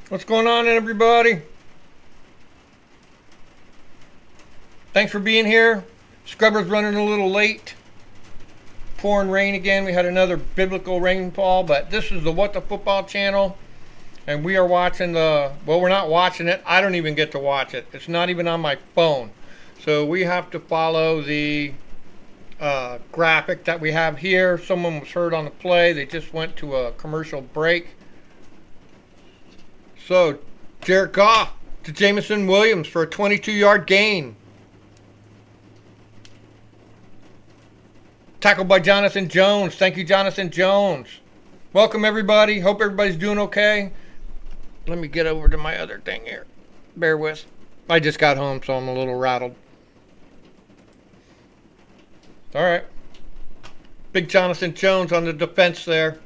What's going on, everybody? Thanks for being here. Scrubber's running a little late. Pouring rain again. We had another biblical rainfall, but this is the What the Football channel, and we are watching well, we're not watching it. I don't even get to watch it. It's not even on my phone. So we have to follow the graphic that we have here. Someone was hurt on the play. They just went to a commercial break. So, Jared Goff to Jameson Williams for a 22-yard gain. Tackled by Jonathan Jones. Thank you, Jonathan Jones. Welcome, everybody. Hope everybody's doing okay. Let me get over to my other thing here. Bear with. I just got home, so I'm a little rattled. All right. Big Jonathan Jones on the defense there.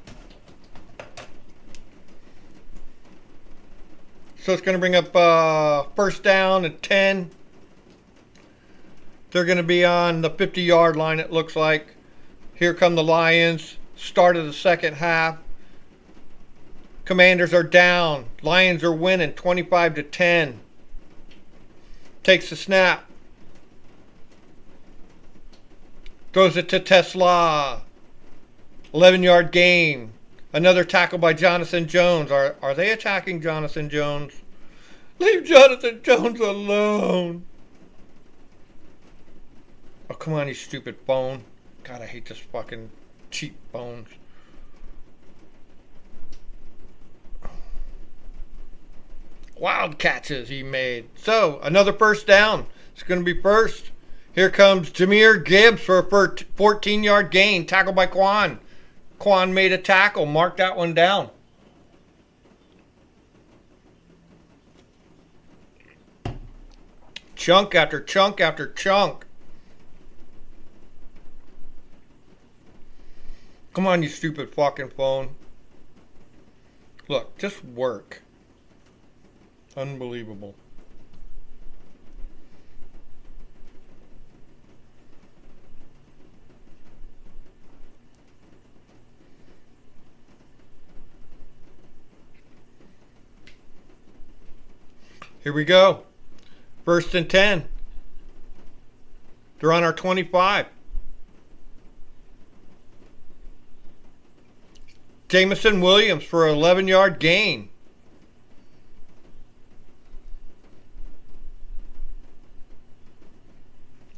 So it's going to bring up first down at 10. They're going to be on the 50-yard line, it looks like. Here come the Lions. Start of the second half. Commanders are down. Lions are winning 25-10. Takes the snap. Throws it to Tesla. 11-yard gain. Another tackle by Jonathan Jones. Are they attacking Jonathan Jones? Leave Jonathan Jones alone. Oh, come on, you stupid phone. God, I hate this fucking cheap phones. Wild catches he made. So, another first down. It's going to be first. Here comes Jahmyr Gibbs for a 14-yard gain. Tackled by Quan. Quan made a tackle. Mark that one down. Chunk after chunk after chunk. Come on, you stupid fucking phone. Look, just work. Unbelievable. Here we go. First and 10. They're on our 25. Jameson Williams for an 11-yard gain.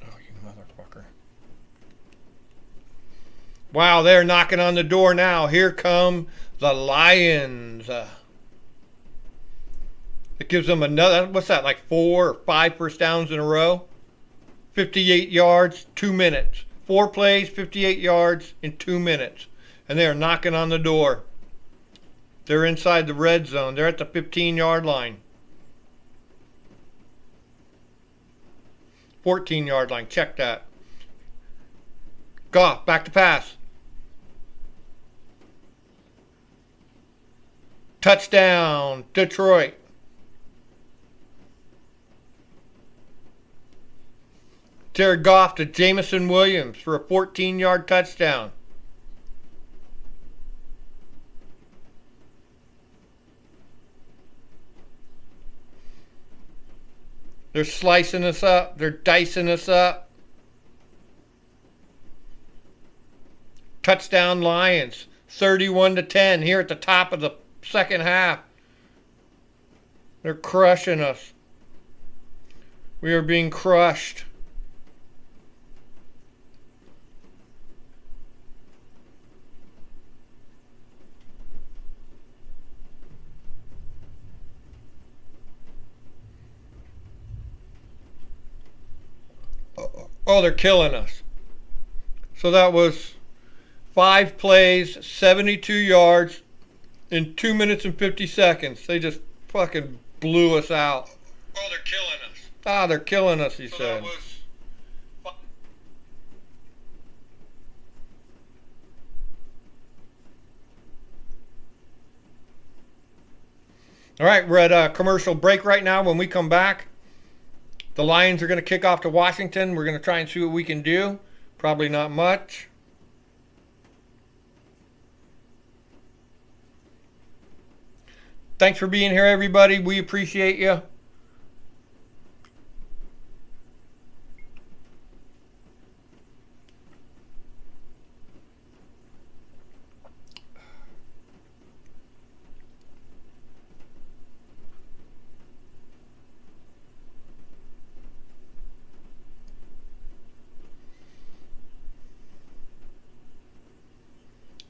Oh, you motherfucker. Wow, they're knocking on the door now. Here come the Lions. It gives them another, what's that, like 4 or 5 first downs in a row? 58 yards, 2 minutes. 4 plays, 58 yards in 2 minutes. And they are knocking on the door. They're inside the red zone. They're at the 15-yard line. 14-yard line. Check that. Goff, back to pass. Touchdown, Detroit. Jared Goff to Jameson Williams for a 14-yard touchdown. They're slicing us up. They're dicing us up. Touchdown Lions. 31-10 here at the top of the second half. They're crushing us. We are being crushed. Oh, they're killing us. So that was 5 plays, 72 yards in 2 minutes and 50 seconds. They just fucking blew us out. Oh, they're killing us. Ah, they're killing us, he said. That was All right, we're at a commercial break right now. When we come back, the Lions are going to kick off to Washington. We're going to try and see what we can do. Probably not much. Thanks for being here, everybody. We appreciate you.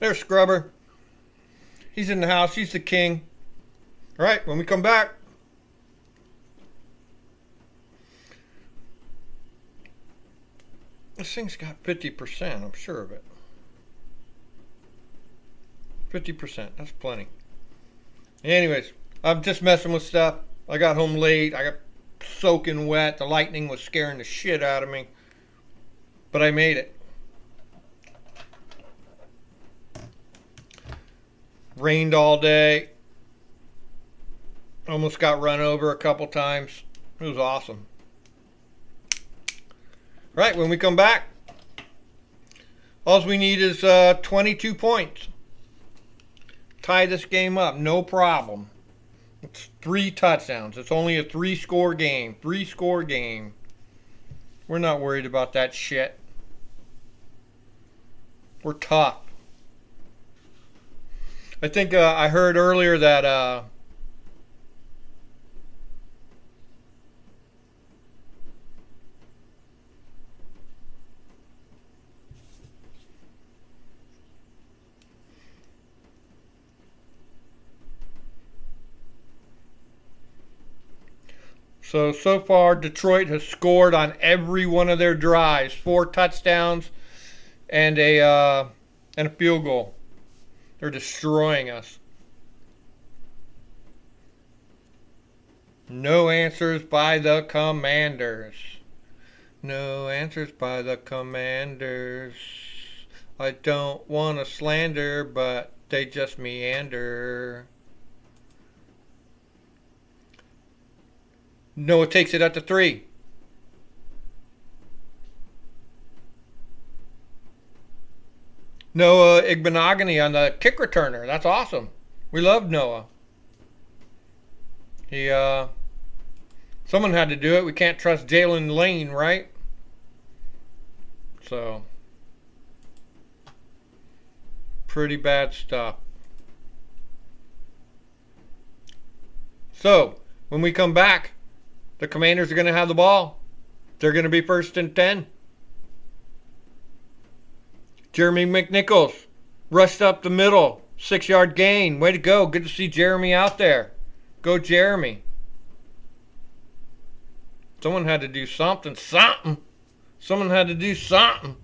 There's Scrubber. He's in the house. He's the king. All right, when we come back, this thing's got 50%. I'm sure of it. 50%. That's plenty. Anyways, I'm just messing with stuff. I got home late. I got soaking wet. The lightning was scaring the shit out of me. But I made it. Rained all day. Almost got run over a couple times. It was awesome. Right, when we come back, all we need is 22 points. Tie this game up, no problem. It's 3 touchdowns. It's only a 3-score game. 3-score game. We're not worried about that shit. We're tough. I think I heard earlier that so far Detroit has scored on every one of their drives. 4 touchdowns and a field goal. They're destroying us. No answers by the Commanders. No answers by the Commanders. I don't want to slander, but they just meander. Noah takes it at the 3. Noah Igbenogany on the kick returner. That's awesome. We love Noah. He someone had to do it. We can't trust Jalen Lane, right? So pretty bad stuff. So when we come back, the Commanders are going to have the ball. They're going to be 1st and 10. Jeremy McNichols rushed up the middle. 6-yard gain. Way to go. Good to see Jeremy out there. Go Jeremy. Someone had to do something. Someone had to do something.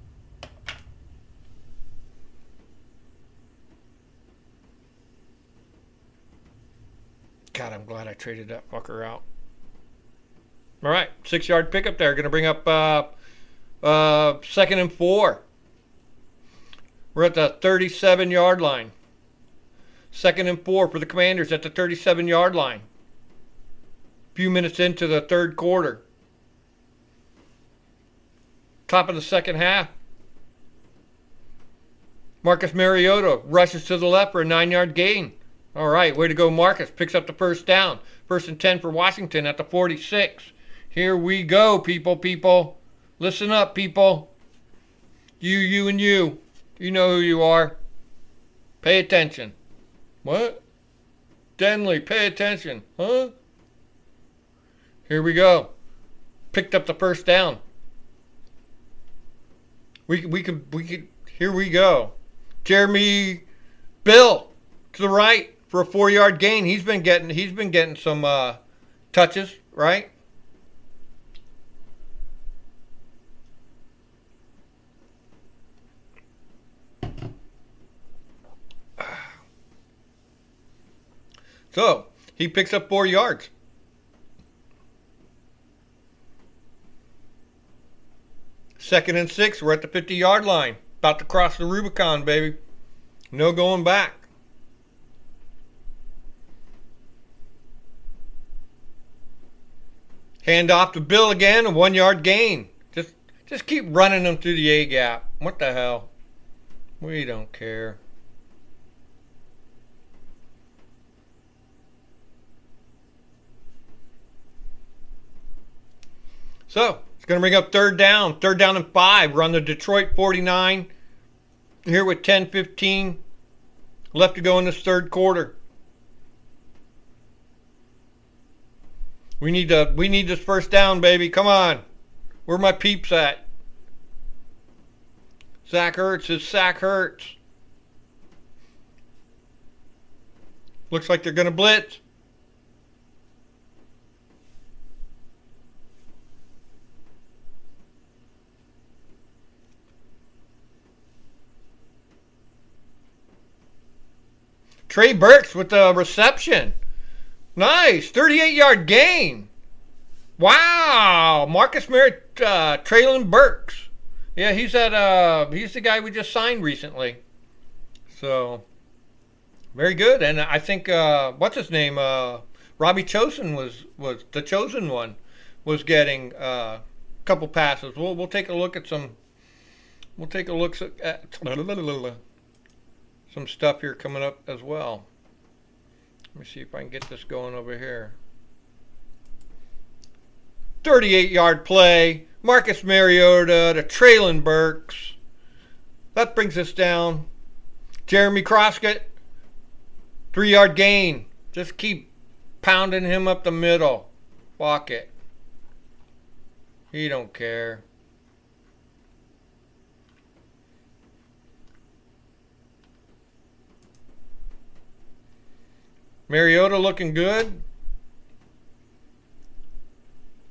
God, I'm glad I traded that fucker out. All right. 6-yard pickup there. Going to bring up 2nd and 4. We're at the 37-yard line. 2nd and 4 for the Commanders at the 37-yard line. A few minutes into the 3rd quarter. Top of the 2nd half. Marcus Mariota rushes to the left for a 9-yard gain. All right, way to go, Marcus. Picks up the 1st down. 1st and 10 for Washington at the 46. Here we go, people. Listen up, people. You, and you. You know who you are. Pay attention. What? Denley, pay attention. Huh? Here we go. Picked up the 1st down. We could. Here we go. Jeremy Bill to the right for a 4-yard gain. He's been getting some touches, right? So, he picks up 4 yards. Second and 6, we're at the 50-yard line. About to cross the Rubicon, baby. No going back. Hand off to Bill again, a 1-yard gain. Just keep running them through the A-gap. What the hell? We don't care. So it's going to bring up third down and 5. We're on the Detroit 49 here with 10:15 left to go in this third quarter. We need this first down, baby. Come on. Where my peeps at? Zach Ertz is Zach Ertz. Looks like they're going to blitz. Trey Burks with the reception. Nice. 38-yard gain. Wow. Marcus Merritt, Traylon Burks. Yeah, he's the guy we just signed recently. So, very good. And I think, what's his name? Robbie Chosen was the chosen one, was getting a couple passes. We'll take a look at some some stuff here coming up as well. Let me see if I can get this going over here. 38-yard play. Marcus Mariota to Traylon Burks. That brings us down. Jeremy Croskett, 3-yard gain. Just keep pounding him up the middle. Walk it. He don't care. Mariota looking good.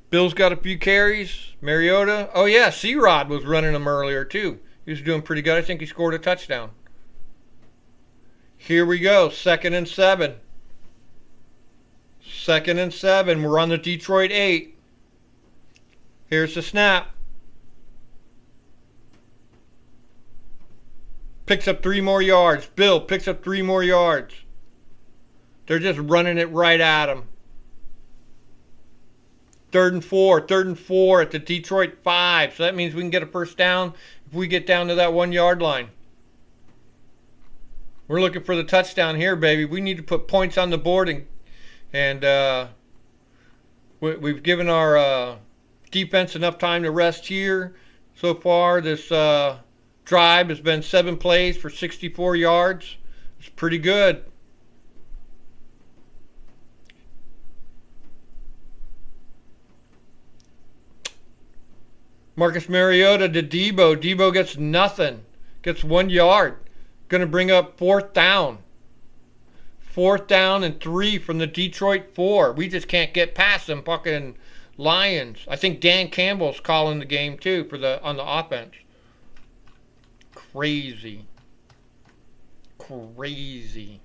Bill's got a few carries. Mariota. Oh, yeah, C-Rod was running him earlier, too. He was doing pretty good. I think he scored a touchdown. Here we go. 2nd and 7. 2nd and 7. We're on the Detroit 8. Here's the snap. Picks up 3 more yards. Bill picks up 3 more yards. They're just running it right at him. 3rd and 4. 3rd and 4 at the Detroit 5. So that means we can get a first down if we get down to that 1-yard line. We're looking for the touchdown here, baby. We need to put points on the board, and we've given our defense enough time to rest here. So far, this drive has been 7 plays for 64 yards. It's pretty good. Marcus Mariota to Debo. Debo gets nothing. Gets 1 yard. Going to bring up 4th down. 4th down and 3 from the Detroit 4. We just can't get past them fucking Lions. I think Dan Campbell's calling the game too on the offense. Crazy. Crazy.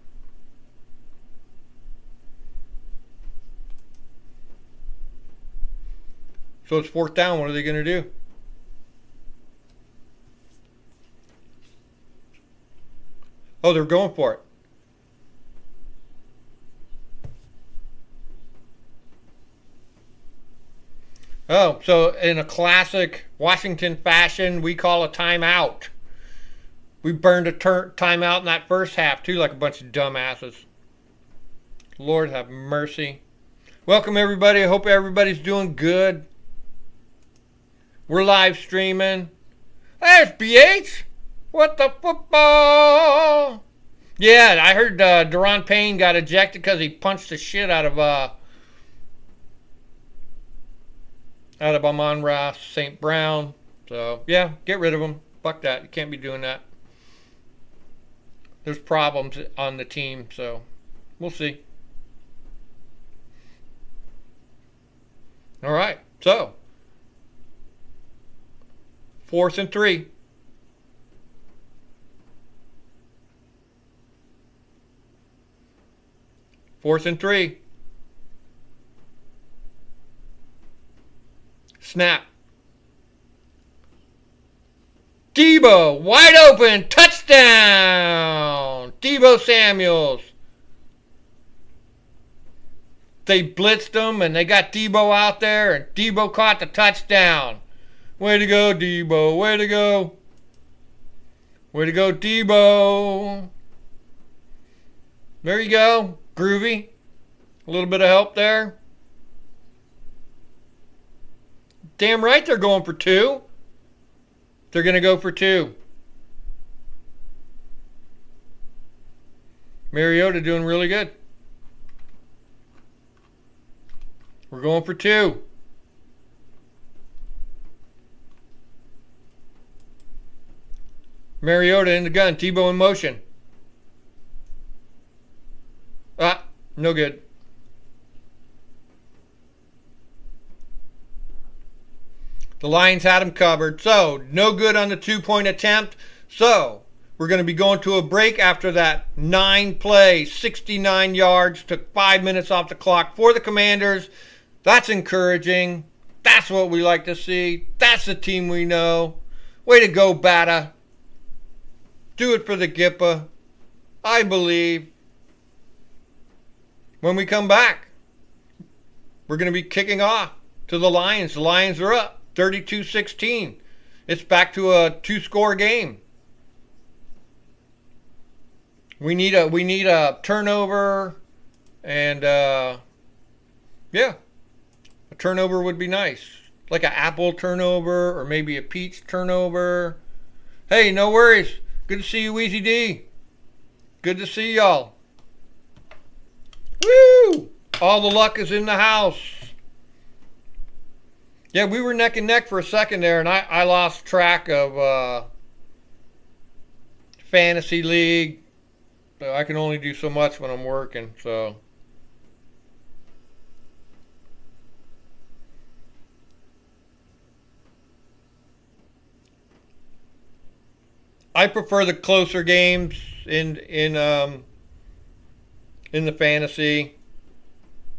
So it's 4th down. What are they going to do? Oh, they're going for it. Oh, so in a classic Washington fashion, we call a timeout. We burned a timeout in that first half, too, like a bunch of dumbasses. Lord have mercy. Welcome, everybody. I hope everybody's doing good. We're live streaming. There's BH. What the football? Yeah, I heard Daron Payne got ejected because he punched the shit out of Amon-Ra St. Brown. So, yeah, get rid of him. Fuck that. You can't be doing that. There's problems on the team, so we'll see. All right, so 4th and 3. Fourth and 3. Snap. Debo, wide open, touchdown! Debo Samuels. They blitzed him, and they got Debo out there, and Debo caught the touchdown. Way to go, Debo. Way to go. Way to go, Debo. There you go. Groovy. A little bit of help there. Damn right they're going for 2. They're going to go for 2. Mariota doing really good. We're going for 2. Mariota in the gun. Tebow in motion. No good. The Lions had him covered. So, no good on the 2-point attempt. So, we're going to be going to a break after that 9 play, 69 yards, took 5 minutes off the clock for the Commanders. That's encouraging. That's what we like to see. That's the team we know. Way to go, Bata. Do it for the Gippa. I believe. When we come back, we're going to be kicking off to the Lions. The Lions are up 32-16. It's back to a 2-score game. We need a turnover, and yeah, a turnover would be nice, like an apple turnover or maybe a peach turnover. Hey, no worries. Good to see you, Easy D. Good to see y'all. Woo! All the luck is in the house. Yeah, we were neck and neck for a second there, and I lost track of Fantasy League. So I can only do so much when I'm working, so. I prefer the closer games in the fantasy.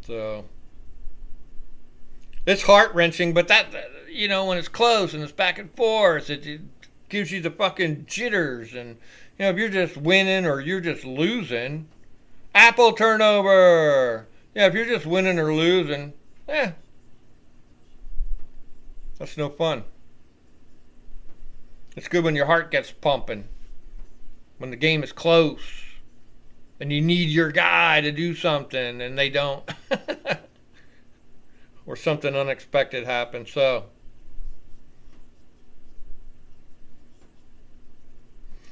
So it's heart-wrenching, but that, you know, when it's close and it's back and forth, it gives you the fucking jitters. And, you know, if you're just winning or you're just losing, apple turnover. Yeah, if you're just winning or losing, that's no fun. It's good when your heart gets pumping, when the game is close, and you need your guy to do something, and they don't. Or something unexpected happens. So,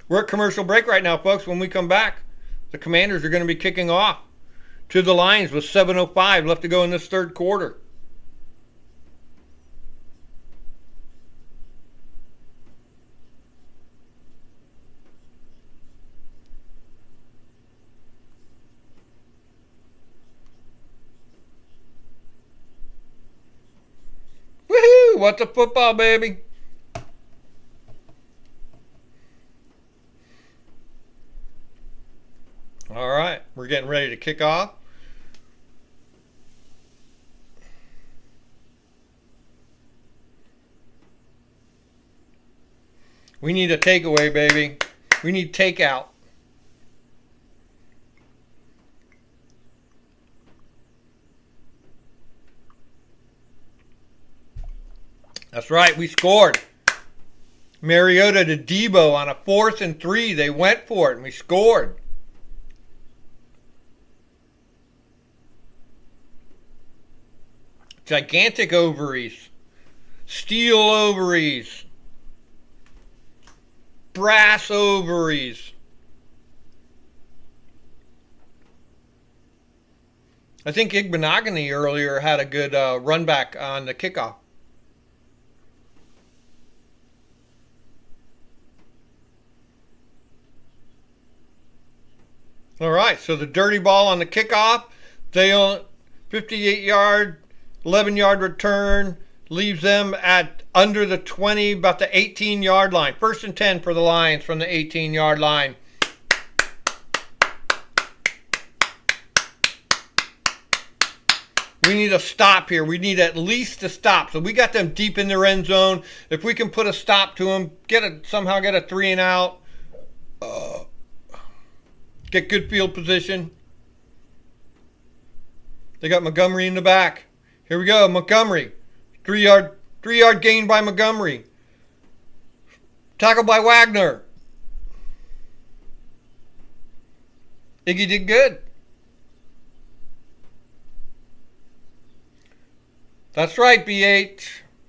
we're at commercial break right now, folks. When we come back, the Commanders are going to be kicking off to the Lions with 7:05 left to go in this third quarter. Woohoo! What's a football, baby? All right, we're getting ready to kick off. We need a takeaway, baby. We need takeout. That's right, we scored. Mariota to Debo on a 4th and 3. They went for it, and we scored. Gigantic ovaries. Steel ovaries. Brass ovaries. I think Igbenogany earlier had a good run back on the kickoff. All right, so the dirty ball on the kickoff, they 58-yard, 11-yard return, leaves them at under the 20, about the 18-yard line. 1st and 10 for the Lions from the 18-yard line. We need a stop here. We need at least a stop. So we got them deep in their end zone. If we can put a stop to them, somehow get a 3 and out. Get good field position. They got Montgomery in the back. Here we go, Montgomery. 3-yard gain by Montgomery. Tackle by Wagner. Iggy did good. That's right, B8.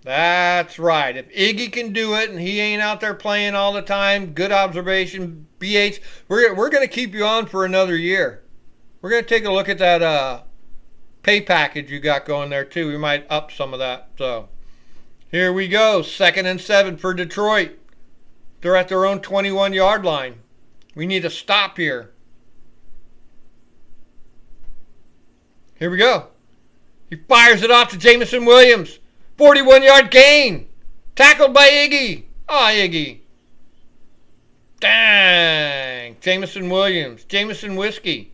That's right. If Iggy can do it and he ain't out there playing all the time, good observation, BH. We're going to keep you on for another year. We're going to take a look at that pay package you got going there too. We might up some of that. So here we go. 2nd and 7 for Detroit. They're at their own 21-yard line. We need a stop here. Here we go. He fires it off to Jameson Williams. 41-yard gain. Tackled by Iggy. Oh, Iggy. Dang. Jameson Williams. Jameson Whiskey.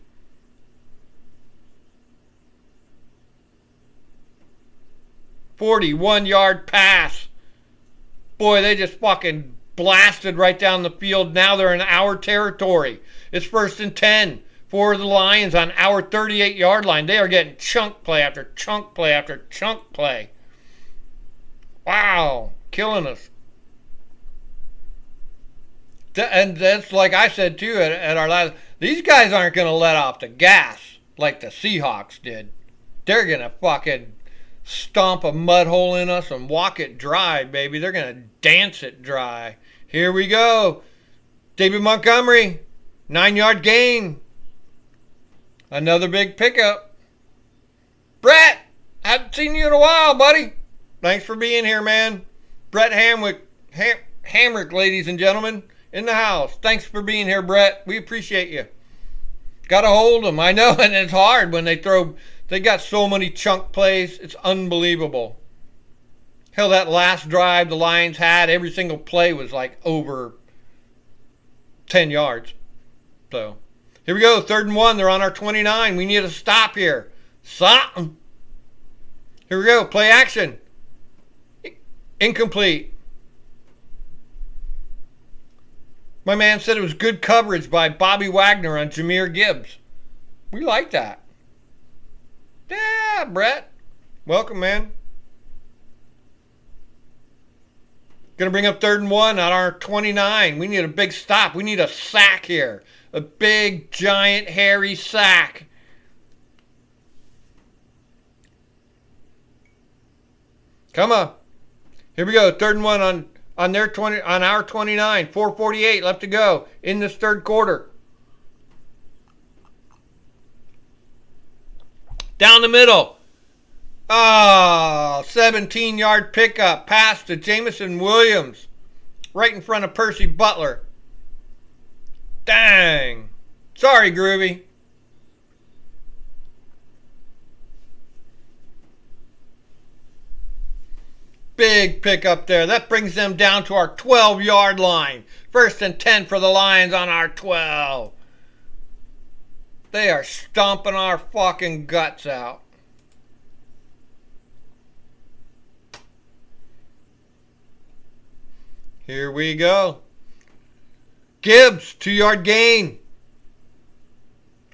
"41-yard pass." Boy, they just fucking blasted right down the field. Now they're in our territory. It's 1st and 10 for the Lions on our 38-yard line. They are getting chunk play after chunk play after chunk play. Wow, killing us. And that's like I said too at our last. These guys aren't going to let off the gas like the Seahawks did. They're going to fucking stomp a mud hole in us and walk it dry, baby. They're going to dance it dry. Here we go. David Montgomery, 9-yard gain. Another big pickup. Brett, haven't seen you in a while, buddy. Thanks for being here, man. Brett Hamrick, ladies and gentlemen, in the house. Thanks for being here, Brett. We appreciate you. Got to hold them. I know, and it's hard when they got so many chunk plays. It's unbelievable. Hell, that last drive the Lions had, every single play was like over 10 yards. So, here we go. 3rd and 1. They're on our 29. We need a stop here. Something. Here we go. Play action. Incomplete. My man said it was good coverage by Bobby Wagner on Jahmyr Gibbs. We like that. Yeah, Brett. Welcome, man. Going to bring up 3rd and 1 on our 29. We need a big stop. We need a sack here. A big, giant, hairy sack. Come on. Here we go. 3rd and 1 on our 29. 4:48 left to go in this 3rd quarter. Down the middle. 17-yard pickup. Pass to Jameson Williams. Right in front of Percy Butler. Dang. Sorry, Groovy. Big pickup there. That brings them down to our 12-yard line. 1st and 10 for the Lions on our 12. They are stomping our fucking guts out. Here we go. Gibbs, 2-yard gain.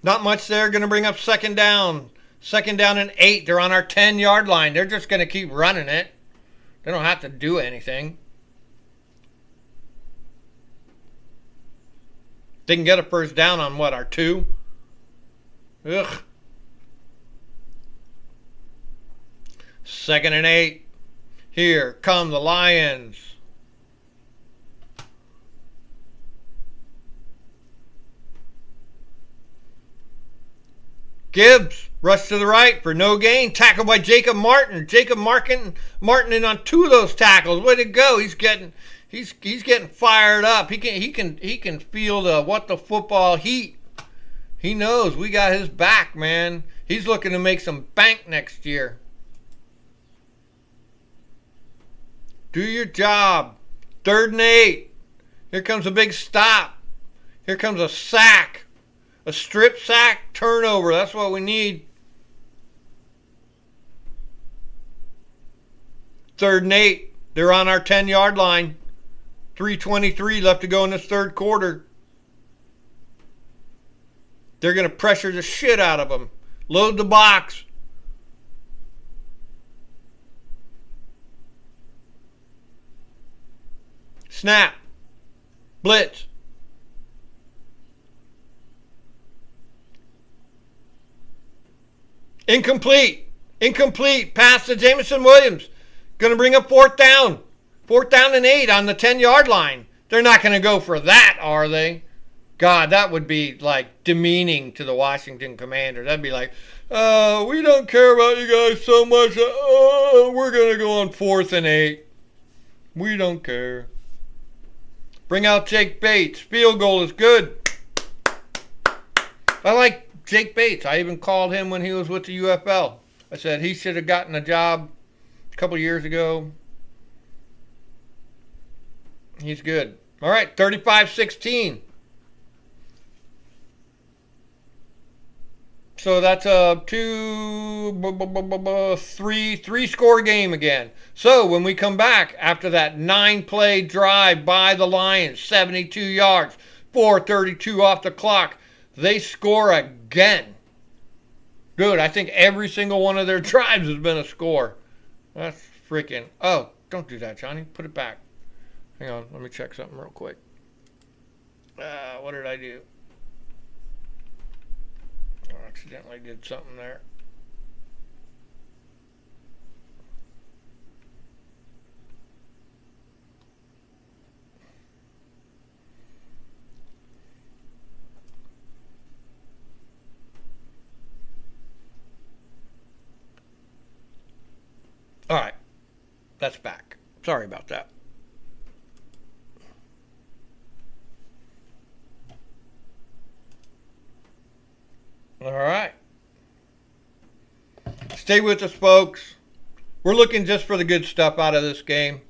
Not much there. Going to bring up 2nd down. 2nd down and 8. They're on our 10-yard line. They're just going to keep running it. They don't have to do anything. They can get a 1st down on what, our 2? Ugh. 2nd and 8. Here come the Lions. Gibbs, rush to the right for no gain. Tackled by Jacob Martin. Jacob Martin in on 2 of those tackles. Way to go. He's getting fired up. He can feel the what the football heat. He knows we got his back, man. He's looking to make some bank next year. Do your job. 3rd and 8. Here comes a big stop. Here comes a sack. A strip sack turnover. That's what we need. 3rd and 8. They're on our 10-yard line. 3:23 left to go in this 3rd quarter. They're going to pressure the shit out of them. Load the box. Snap. Blitz. Incomplete. Pass to Jameson Williams. Going to bring up fourth down. Fourth down and 8 on the 10-yard line. They're not going to go for that, are they? God, that would be like demeaning to the Washington Commanders. That'd be like, we don't care about you guys so much. We're going to go on 4th and 8. We don't care. Bring out Jake Bates. Field goal is good. I like Jake Bates. I even called him when he was with the UFL. I said he should have gotten a job a couple years ago. He's good. All right, 35-16. So that's a three score game again. So when we come back after that 9-play drive by the Lions, 72 yards, 4:32 off the clock, they score again. Good. I think every single one of their drives has been a score. That's freaking. Oh, don't do that, Johnny. Put it back. Hang on. Let me check something real quick. What did I do? I accidentally did something there. All right. That's back. Sorry about that. All right. Stay with us, folks. We're looking just for the good stuff out of this game.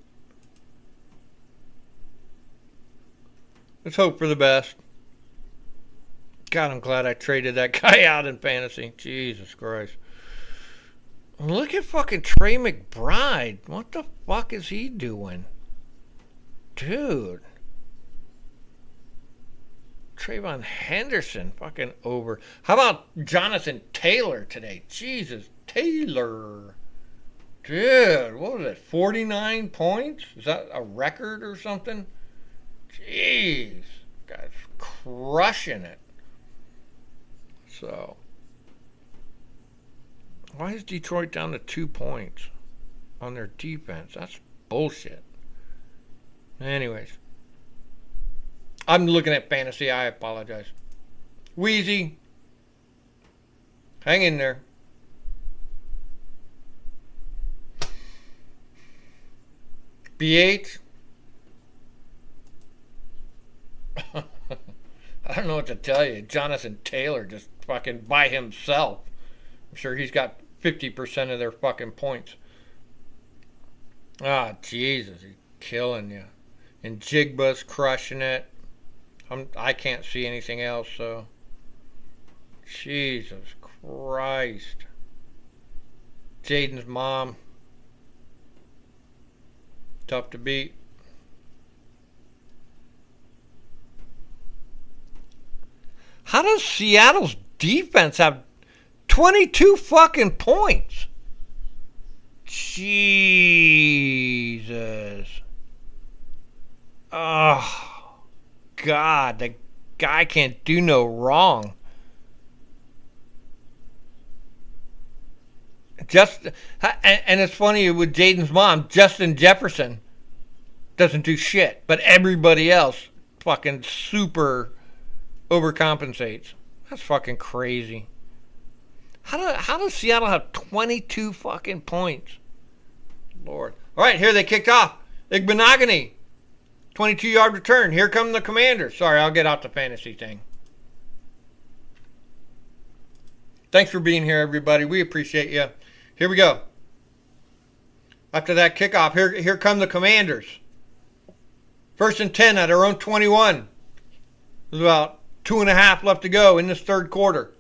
Let's hope for the best. God, I'm glad I traded that guy out in fantasy. Jesus Christ. Look at fucking Trey McBride. What the fuck is he doing? Dude. Trayvon Henderson fucking over. How about Jonathan Taylor today? Jesus, Taylor. Dude, what was it? 49 points? Is that a record or something? Jeez. Guy's crushing it. So, why is Detroit down to 2 points on their defense? That's bullshit. Anyways. I'm looking at fantasy. I apologize. Wheezy. Hang in there. B8. I don't know what to tell you. Jonathan Taylor just fucking by himself. I'm sure he's got 50% of their fucking points. Ah, Jesus. He's killing you. And Jigba's crushing it. I can't see anything else, so. Jesus Christ. Jaden's mom. Tough to beat. How does Seattle's defense have 22 fucking points? Jesus. Oh. God, the guy can't do no wrong. And it's funny with Jaden's mom, Justin Jefferson doesn't do shit, but everybody else fucking super overcompensates. That's fucking crazy. How does Seattle have 22 fucking points? Lord. All right, here they kicked off. Igbenogany. 22-yard return. Here come the Commanders. Sorry, I'll get out the fantasy thing. Thanks for being here, everybody. We appreciate you. Here we go. After that kickoff, here come the Commanders. 1st and 10 at our own 21. There's about 2.5 left to go in this third quarter.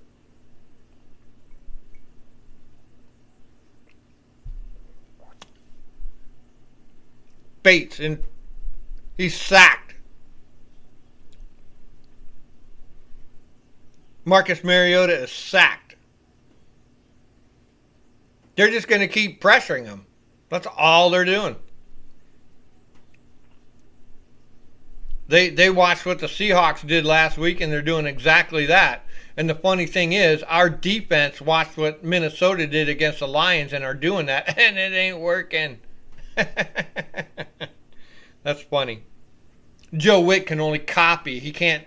Bates, and he's sacked. Marcus Mariota is sacked. They're just going to keep pressuring him. That's all they're doing. They watched what the Seahawks did last week, and they're doing exactly that. And the funny thing is, our defense watched what Minnesota did against the Lions and are doing that, and it ain't working. That's funny. Joe Witt can only copy. He can't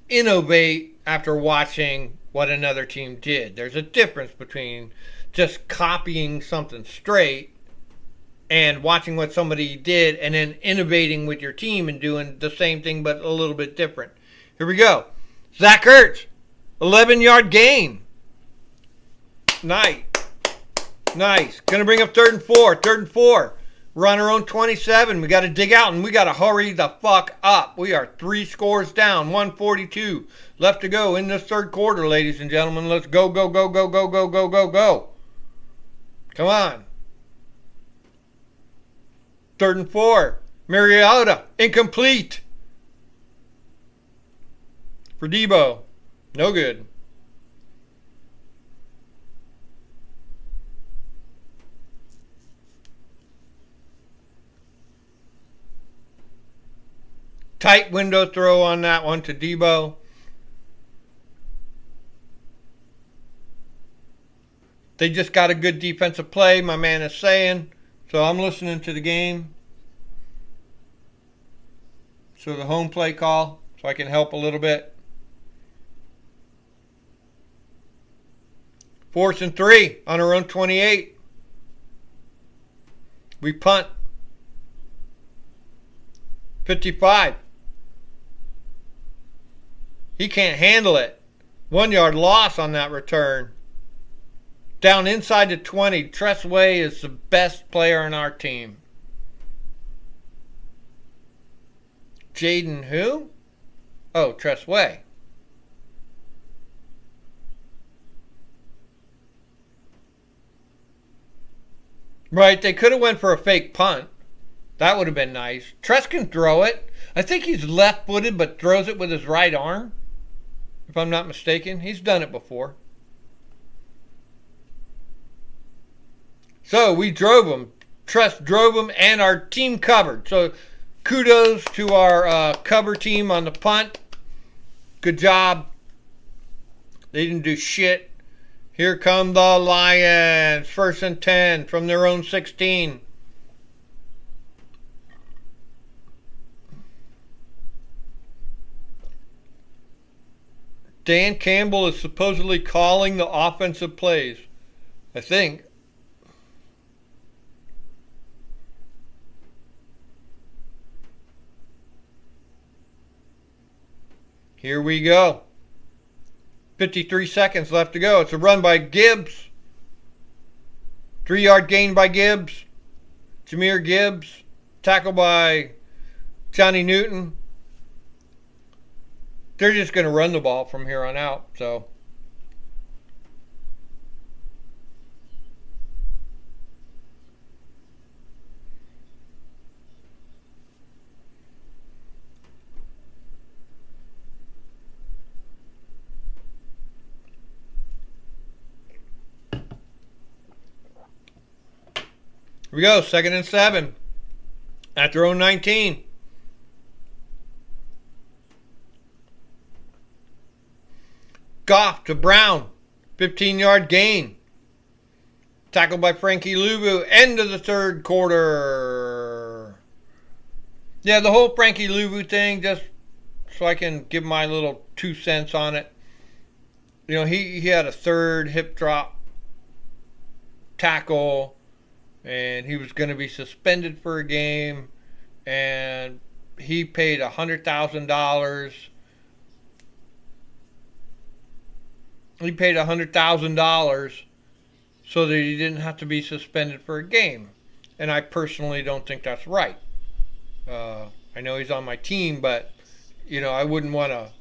innovate after watching what another team did. There's a difference between just copying something straight and watching what somebody did and then innovating with your team and doing the same thing but a little bit different. Here we go. Zach Ertz, 11-yard gain. Nice. Nice. Going to bring up 3rd and 4. 3rd and 4. We're on our own 27. We got to dig out and we got to hurry the fuck up. We are 3 scores down. 1:42 left to go in this 3rd quarter, ladies and gentlemen. Let's go, go, go, go, go, go, go, go, go. Come on. 3rd and 4. Mariota, incomplete. For Debo. No good. Tight window throw on that one to Debo. They just got a good defensive play, my man is saying. So I'm listening to the game. So the home play call, so I can help a little bit. 4th and 3 on our own 28. We punt. 55. He can't handle it. 1-yard loss on that return. Down inside the 20. Tress Way is the best player on our team. Jaden who? Oh, Tress Way. Right, they could have went for a fake punt. That would have been nice. Tress can throw it. I think he's left-footed but throws it with his right arm. If I'm not mistaken. He's done it before. So we drove him. Tress drove him and our team covered. So kudos to our cover team on the punt. Good job. They didn't do shit. Here come the Lions. 1st and 10 from their own 16. Dan Campbell is supposedly calling the offensive plays. I think. Here we go. 53 seconds left to go. It's a run by Gibbs. 3-yard gain by Gibbs. Jahmyr Gibbs. Tackle by Johnny Newton. They're just going to run the ball from here on out. So here we go. 2nd and 7 at their own 19. Goff to Brown. 15-yard gain. Tackled by Frankie Luvu. End of the 3rd quarter. Yeah, the whole Frankie Luvu thing, just so I can give my little 2 cents on it. You know, he had a 3rd hip drop tackle, and he was going to be suspended for a game, and he paid $100,000. He paid $100,000 so that he didn't have to be suspended for a game. And I personally don't think that's right. I know he's on my team, but, you know, I wouldn't want to,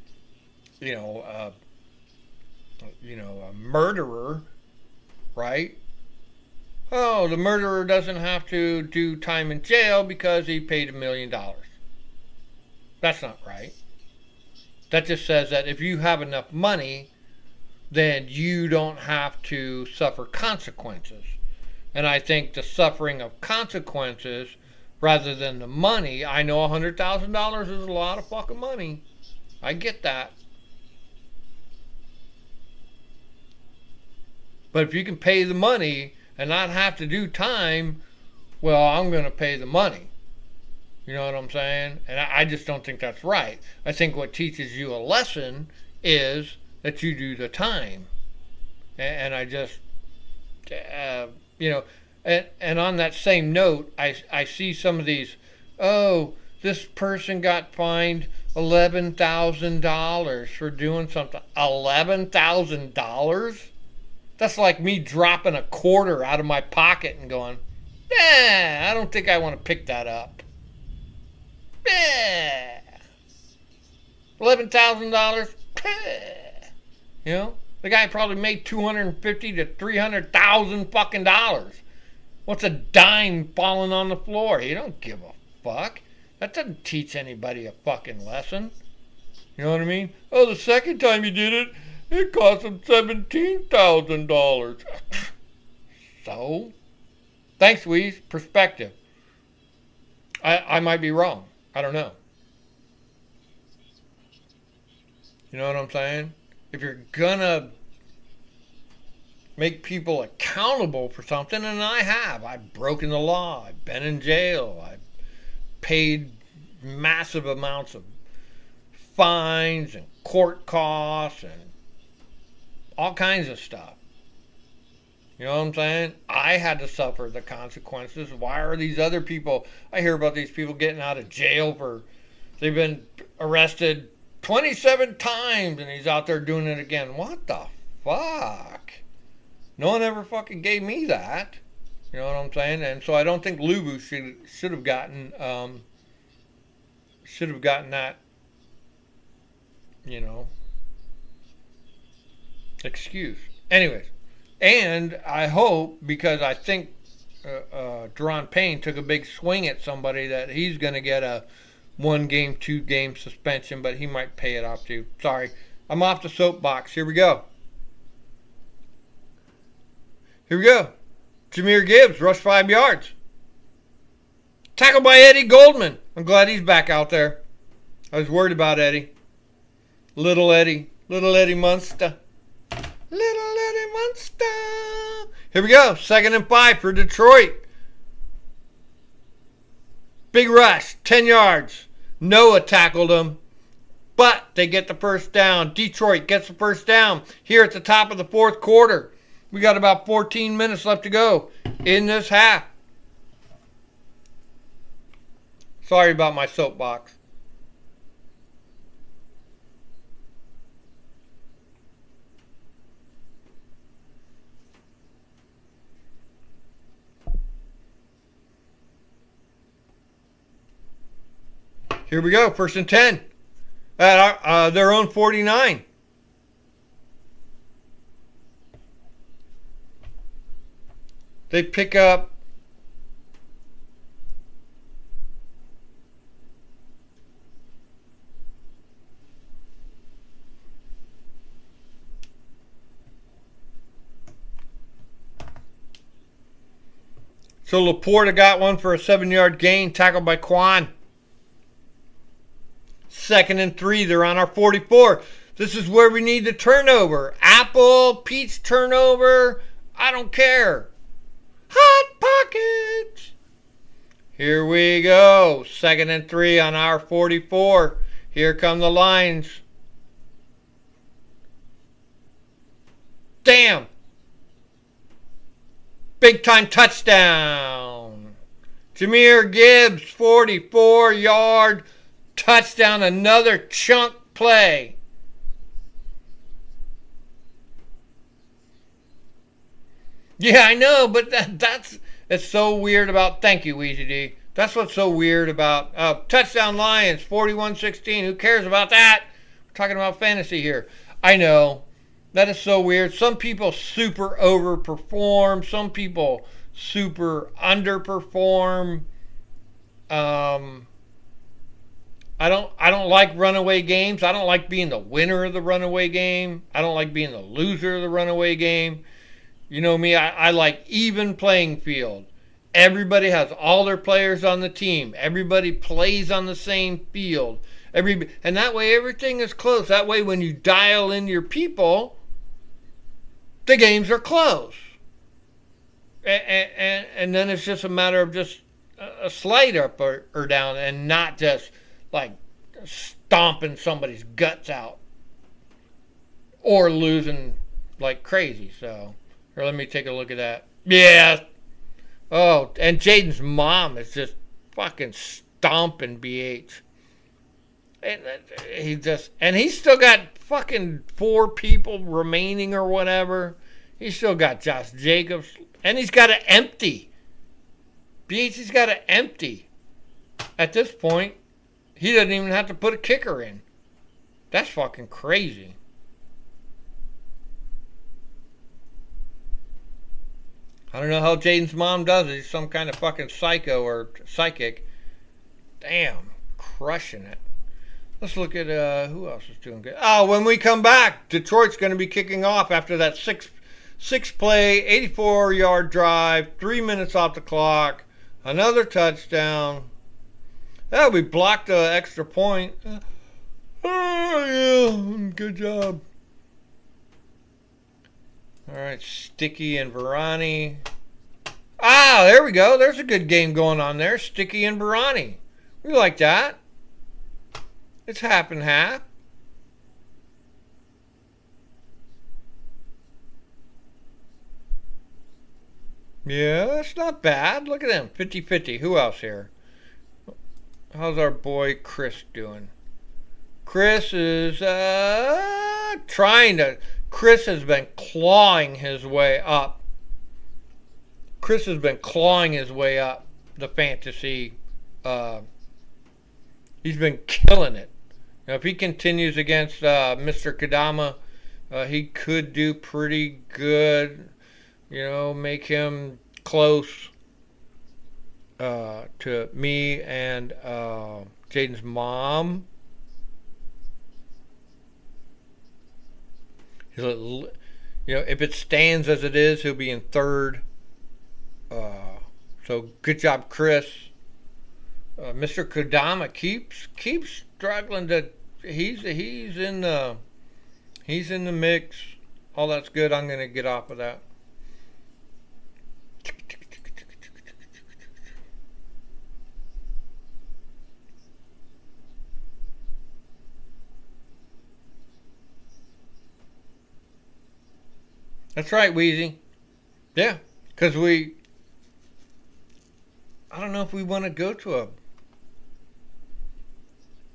a murderer, right? Oh, the murderer doesn't have to do time in jail because he paid $1 million. That's not right. That just says that if you have enough money, then you don't have to suffer consequences. And I think the suffering of consequences rather than the money, I know $100,000 is a lot of fucking money. I get that. But if you can pay the money and not have to do time, well, I'm going to pay the money. You know what I'm saying? And I just don't think that's right. I think what teaches you a lesson is that you do the time. And I just, you know, and on that same note, I see some of these, oh, this person got fined $11,000 for doing something. $11,000? That's like me dropping a quarter out of my pocket and going, I don't think I want to pick that up. $11,000. You know, the guy probably made $250,000 to $300,000 fucking dollars. What's a dime falling on the floor? You don't give a fuck. That doesn't teach anybody a fucking lesson. You know what I mean? Oh, the second time you did it, it cost him $17,000. So? Thanks, Weeze. Perspective. I might be wrong. I don't know. You know what I'm saying? If you're gonna make people accountable for something, and I've broken the law, I've been in jail, I've paid massive amounts of fines and court costs and all kinds of stuff. You know what I'm saying? I had to suffer the consequences. Why are these other people? I hear about these people getting out of jail they've been arrested 27 times and he's out there doing it again. What the fuck? No one ever fucking gave me that. You know what I'm saying? And so I don't think Lubu should have gotten that, you know, excuse. Anyways, and I hope, because I think Deron Payne took a big swing at somebody, that he's going to get a 1 game, 2 game suspension, but he might pay it off too. Sorry, I'm off the soapbox. Here we go. Jahmyr Gibbs rushed 5 yards. Tackled by Eddie Goldman. I'm glad he's back out there. I was worried about Eddie. Little Eddie Munster. Little Eddie Munster. Here we go. 2nd and 5 for Detroit. Big rush. 10 yards. Noah tackled him. But they get the first down. Detroit gets the first down here at the top of the 4th quarter. We got about 14 minutes left to go in this half. Sorry about my soapbox. Here we go, 1st and 10 at their own 49. They pick up so Laporta got one for a 7-yard gain, tackled by Quan. 2nd and 3, they're on our 44. This is where we need the turnover. Apple, Pete's turnover, I don't care. Hot pockets. Here we go. 2nd and 3 on our 44. Here come the Lions. Damn. Big time touchdown. Jahmyr Gibbs, 44-yard touchdown. Another chunk play. Yeah, I know, but it's so weird about, thank you, Weezy D. That's what's so weird about touchdown Lions, 41-16. Who cares about that? We're talking about fantasy here. I know. That is so weird. Some people super overperform. Some people super underperform. I don't like runaway games. I don't like being the winner of the runaway game. I don't like being the loser of the runaway game. You know me, I like even playing field. Everybody has all their players on the team. Everybody plays on the same field. And that way everything is close. That way when you dial in your people, the games are close. And then it's just a matter of just a slide up or down, and not just like stomping somebody's guts out or losing like crazy. So, here, let me take a look at that. Yeah. Oh, and Jaden's mom is just fucking stomping BH. And he's still got fucking 4 people remaining or whatever. He's still got Josh Jacobs, and he's got to empty. BH, he's got to empty. At this point, he doesn't even have to put a kicker in. That's fucking crazy. I don't know how Jaden's mom does it. He's some kind of fucking psycho or psychic. Damn, crushing it. Let's look at who else is doing good. Oh, when we come back, Detroit's going to be kicking off after that six play, 84-yard drive, 3 minutes off the clock, another touchdown. Oh, we blocked an extra point. Oh, yeah, good job. All right, Sticky and Varani. Ah, there we go. There's a good game going on there. Sticky and Varani. We like that. It's half and half. Yeah, that's not bad. Look at them. 50-50. Who else here? How's our boy Chris doing? Chris is trying to... Chris has been clawing his way up. Chris has been clawing his way up the fantasy. He's been killing it. Now, if he continues against Mr. Kadama, he could do pretty good. You know, make him close to me and Jaden's mom. You know, if it stands as it is, he'll be in third. So good job, Chris. Mr. Kodama keeps struggling to. He's in the mix. All that's good. I'm gonna get off of that. That's right, Wheezy. Yeah, because I don't know if we want to go to a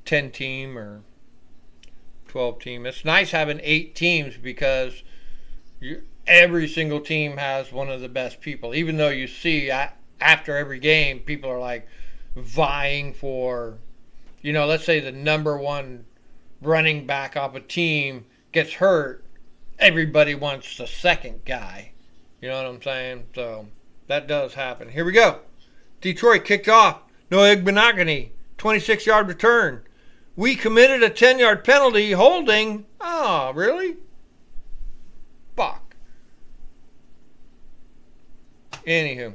10 team or 12 team. It's nice having 8 teams because every single team has one of the best people. Even though you see after every game, people are like vying for, you know, let's say the number 1 running back off a team gets hurt. Everybody wants the second guy. You know what I'm saying? So that does happen. Here we go. Detroit kicked off. Noah Igbinoghene, 26-yard return. We committed a 10-yard penalty holding. Oh, really? Fuck. Anywho.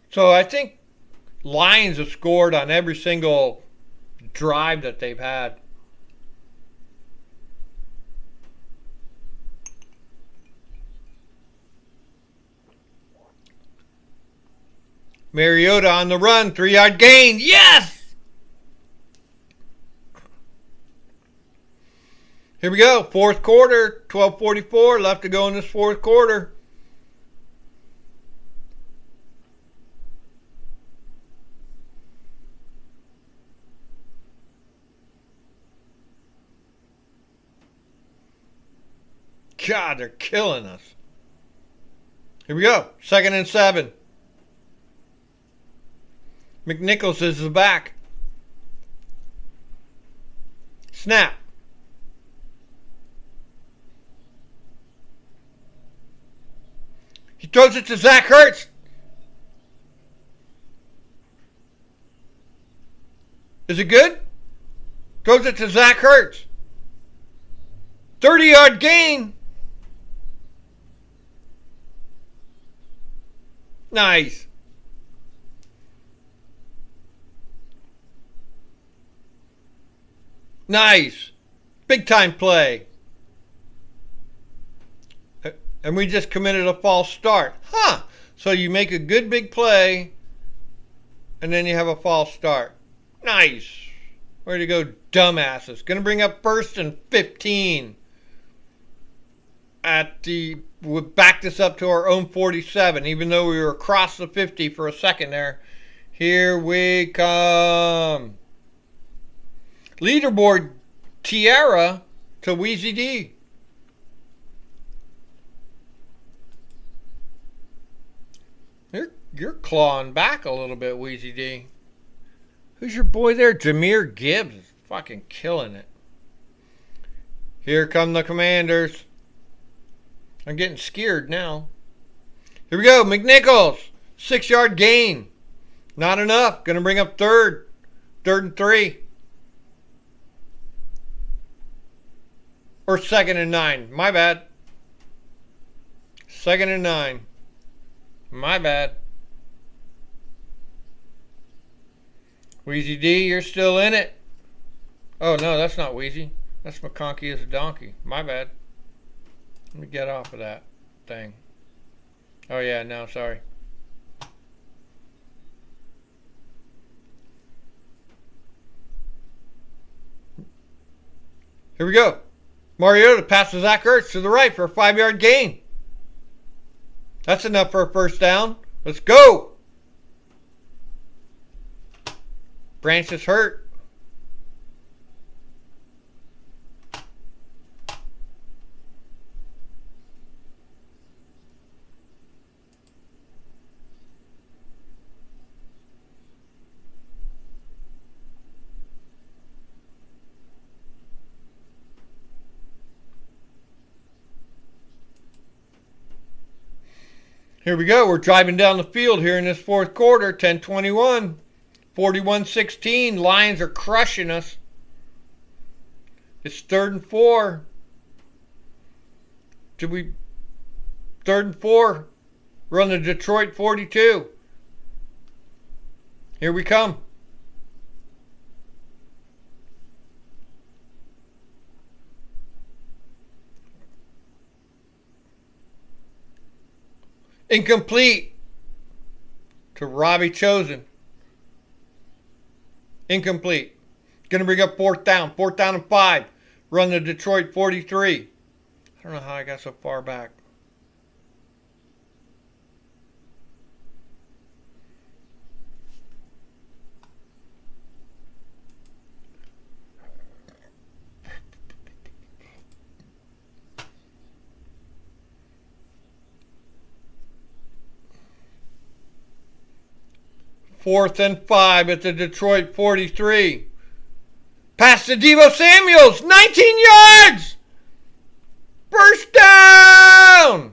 So I think Lions have scored on every single drive that they've had. Mariota on the run, 3-yard gain. Yes! Here we go. Fourth quarter, 12:44 left to go in this fourth quarter. God, they're killing us. Here we go. 2nd and 7. McNichols is back. Snap. He throws it to Zach Ertz. Is it good? Throws it to Zach Ertz. 30-yard gain. Nice. Nice. Big time play. And we just committed a false start. Huh. So you make a good big play, and then you have a false start. Nice. Way to go, dumbasses. Going to bring up 1st and 15. We'll back this up to our own 47, even though we were across the 50 for a second there. Here we come. Leaderboard Tiara to Wheezy D. You're clawing back a little bit, Wheezy D. Who's your boy there? Jameer Gibbs is fucking killing it. Here come the Commanders. I'm getting scared now. Here we go. McNichols. 6-yard gain. Not enough. Going to bring up 3rd. 3rd and 3. Or 2nd and 9. My bad. 2nd and 9. My bad. Wheezy D, you're still in it. Oh, no, that's not Wheezy. That's McConkey as a donkey. My bad. Let me get off of that thing. Oh, yeah, no, sorry. Here we go. Mariota passes Zach Ertz to the right for a 5-yard gain. That's enough for a first down. Let's go. Branch is hurt. Here we go. We're driving down the field here in this 4th quarter. 10-21. 41-16. Lions are crushing us. It's 3rd and 4. 3rd and 4. We're on the Detroit 42. Here we come. Incomplete to Robbie Chosen. Incomplete. Going to bring up 4th down. 4th down and 5. Run the Detroit 43. I don't know how I got so far back. Fourth and 5 at the Detroit 43. Pass to Deebo Samuels. 19 yards. First down.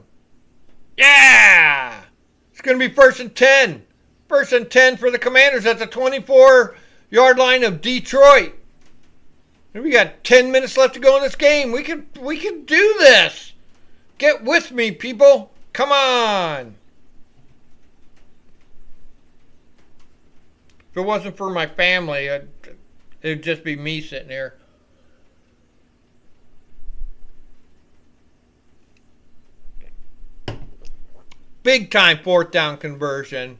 Yeah. It's going to be 1st and 10. 1st and 10 for the Commanders at the 24-yard line of Detroit. And we got 10 minutes left to go in this game. We can do this. Get with me, people. Come on. If it wasn't for my family, it would just be me sitting here. Big time 4th down conversion.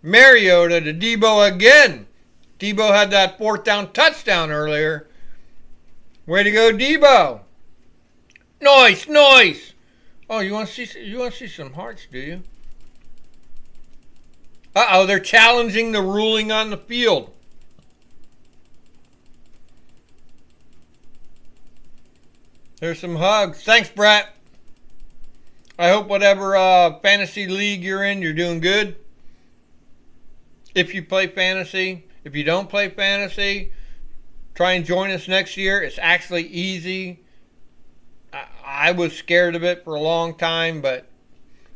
Mariota to Deebo again. Deebo had that 4th down touchdown earlier. Way to go, Deebo. Nice, nice. Oh, you want to see some hearts, do you? Uh-oh, they're challenging the ruling on the field. There's some hugs. Thanks, Brett. I hope whatever fantasy league you're in, you're doing good. If you play fantasy. If you don't play fantasy, try and join us next year. It's actually easy. I was scared of it for a long time, but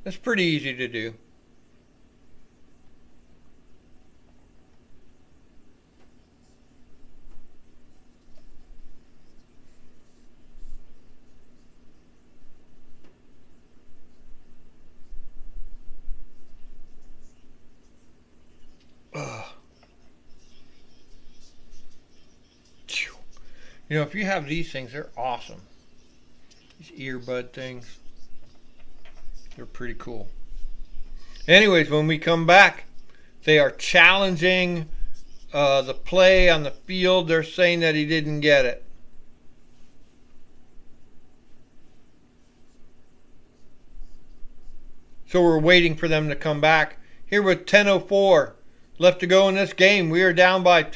it's pretty easy to do. You know, if you have these things, they're awesome. These earbud things. They're pretty cool. Anyways, when we come back, they are challenging the play on the field. They're saying that he didn't get it. So we're waiting for them to come back. Here with 10:04 left to go in this game. We are down by...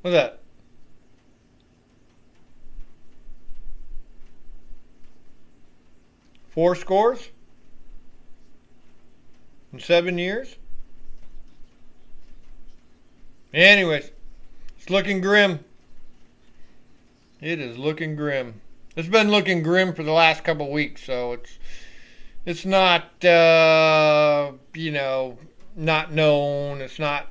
What's that? Four scores in 7 years. Anyways, it's looking grim. It is looking grim. It's been looking grim for the last couple weeks, so it's not you know, not known. It's not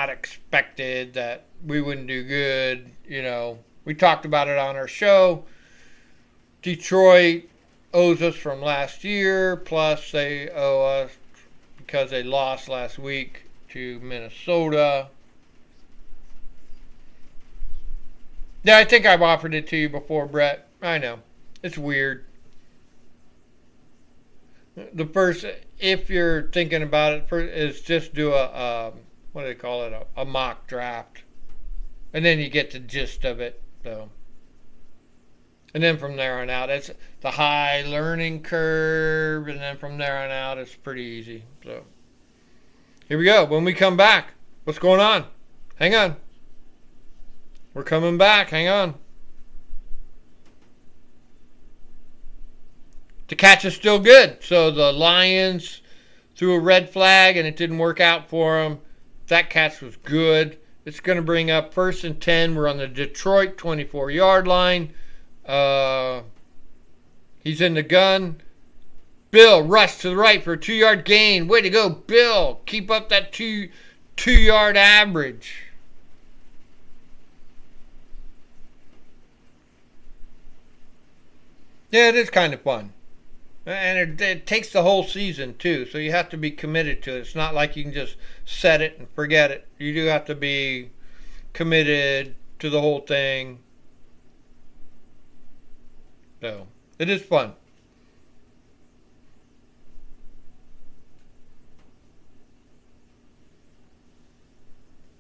expected that we wouldn't do good. You know, we talked about it on our show. Detroit owes us from last year, plus they owe us because they lost last week to Minnesota. Yeah, I think I've offered it to you before, Brett. I know. It's weird. The first, if you're thinking about it, is just do a what do they call it? A mock draft. And then you get the gist of it. So. And then from there on out, it's the high learning curve. And then from there on out, it's pretty easy. So here we go. When we come back, what's going on? Hang on. We're coming back. Hang on. The catch is still good. So the Lions threw a red flag and it didn't work out for them. That catch was good. It's going to bring up 1st and 10. We're on the Detroit 24-yard line. He's in the gun. Bill rushed to the right for a 2-yard gain. Way to go, Bill. Keep up that two-yard average. Yeah, it is kind of fun. And it takes the whole season, too. So you have to be committed to it. It's not like you can just set it and forget it. You do have to be committed to the whole thing. So, it is fun.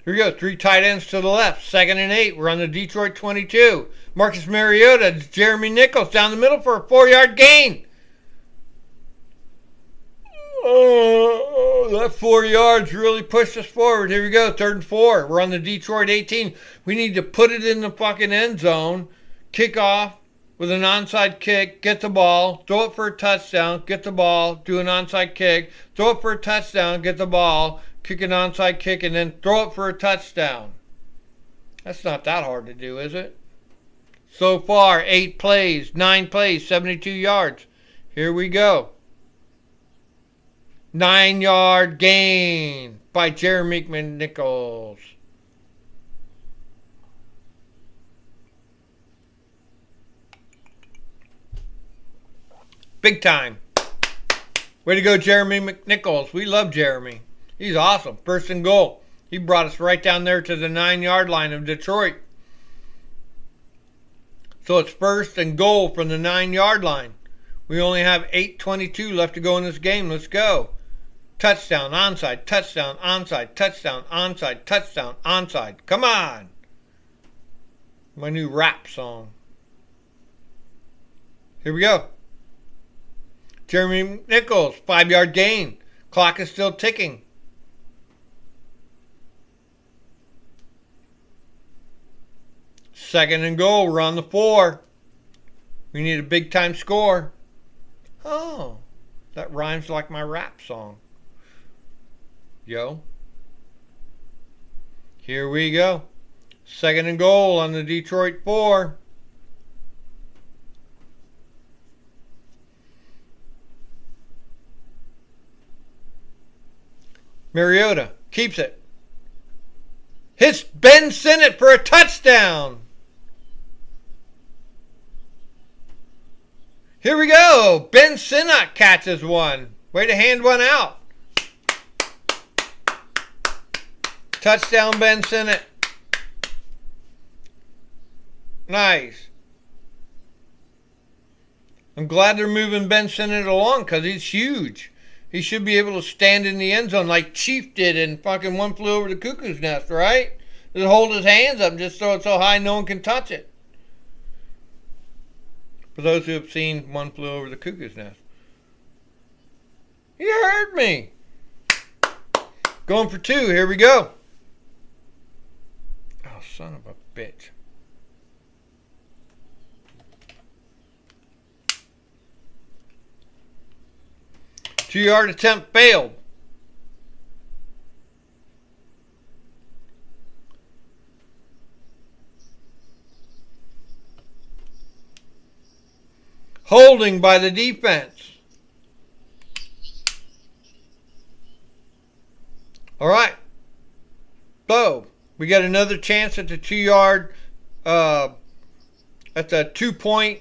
Here we go. 3 tight ends to the left. 2nd and 8. We're on the Detroit 22. Marcus Mariota. Jeremy Nichols down the middle for a 4-yard gain. Oh, that 4 yards really pushed us forward. Here we go. 3rd and 4. We're on the Detroit 18. We need to put it in the fucking end zone. Kick off with an onside kick. Get the ball. Throw it for a touchdown. Get the ball. Do an onside kick. Throw it for a touchdown. Get the ball. Kick an onside kick and then throw it for a touchdown. That's not that hard to do, is it? So far, 8 plays, 9 plays, 72 yards. Here we go. 9-yard gain by Jeremy Nichols. Big time. Way to go, Jeremy McNichols. We love Jeremy. He's awesome. 1st and goal. He brought us right down there to the 9-yard line of Detroit. So it's 1st and goal from the 9-yard line. We only have 8:22 left to go in this game. Let's go. Touchdown, onside, touchdown, onside, touchdown, onside, touchdown, onside. Come on. My new rap song. Here we go. Jeremy Nichols, 5-yard gain. Clock is still ticking. Second and goal. We're on the 4. We need a big time score. Oh, that rhymes like my rap song. Yo. Here we go. 2nd and goal on the Detroit 4. Mariota keeps it. Hits Ben Sinnott for a touchdown. Here we go. Ben Sinnott catches one. Way to hand one out. Touchdown, Ben Sinnott. Nice. I'm glad they're moving Ben Sinnott along because he's huge. He should be able to stand in the end zone like Chief did in fucking One Flew Over the Cuckoo's Nest, right? Just hold his hands up and just throw it so high no one can touch it. For those who have seen One Flew Over the Cuckoo's Nest. You heard me. Going for 2. Here we go. Oh, son of a bitch. Two-yard attempt failed. Holding by the defense. All right. So, we got another chance at the 2-yard, at the 2-point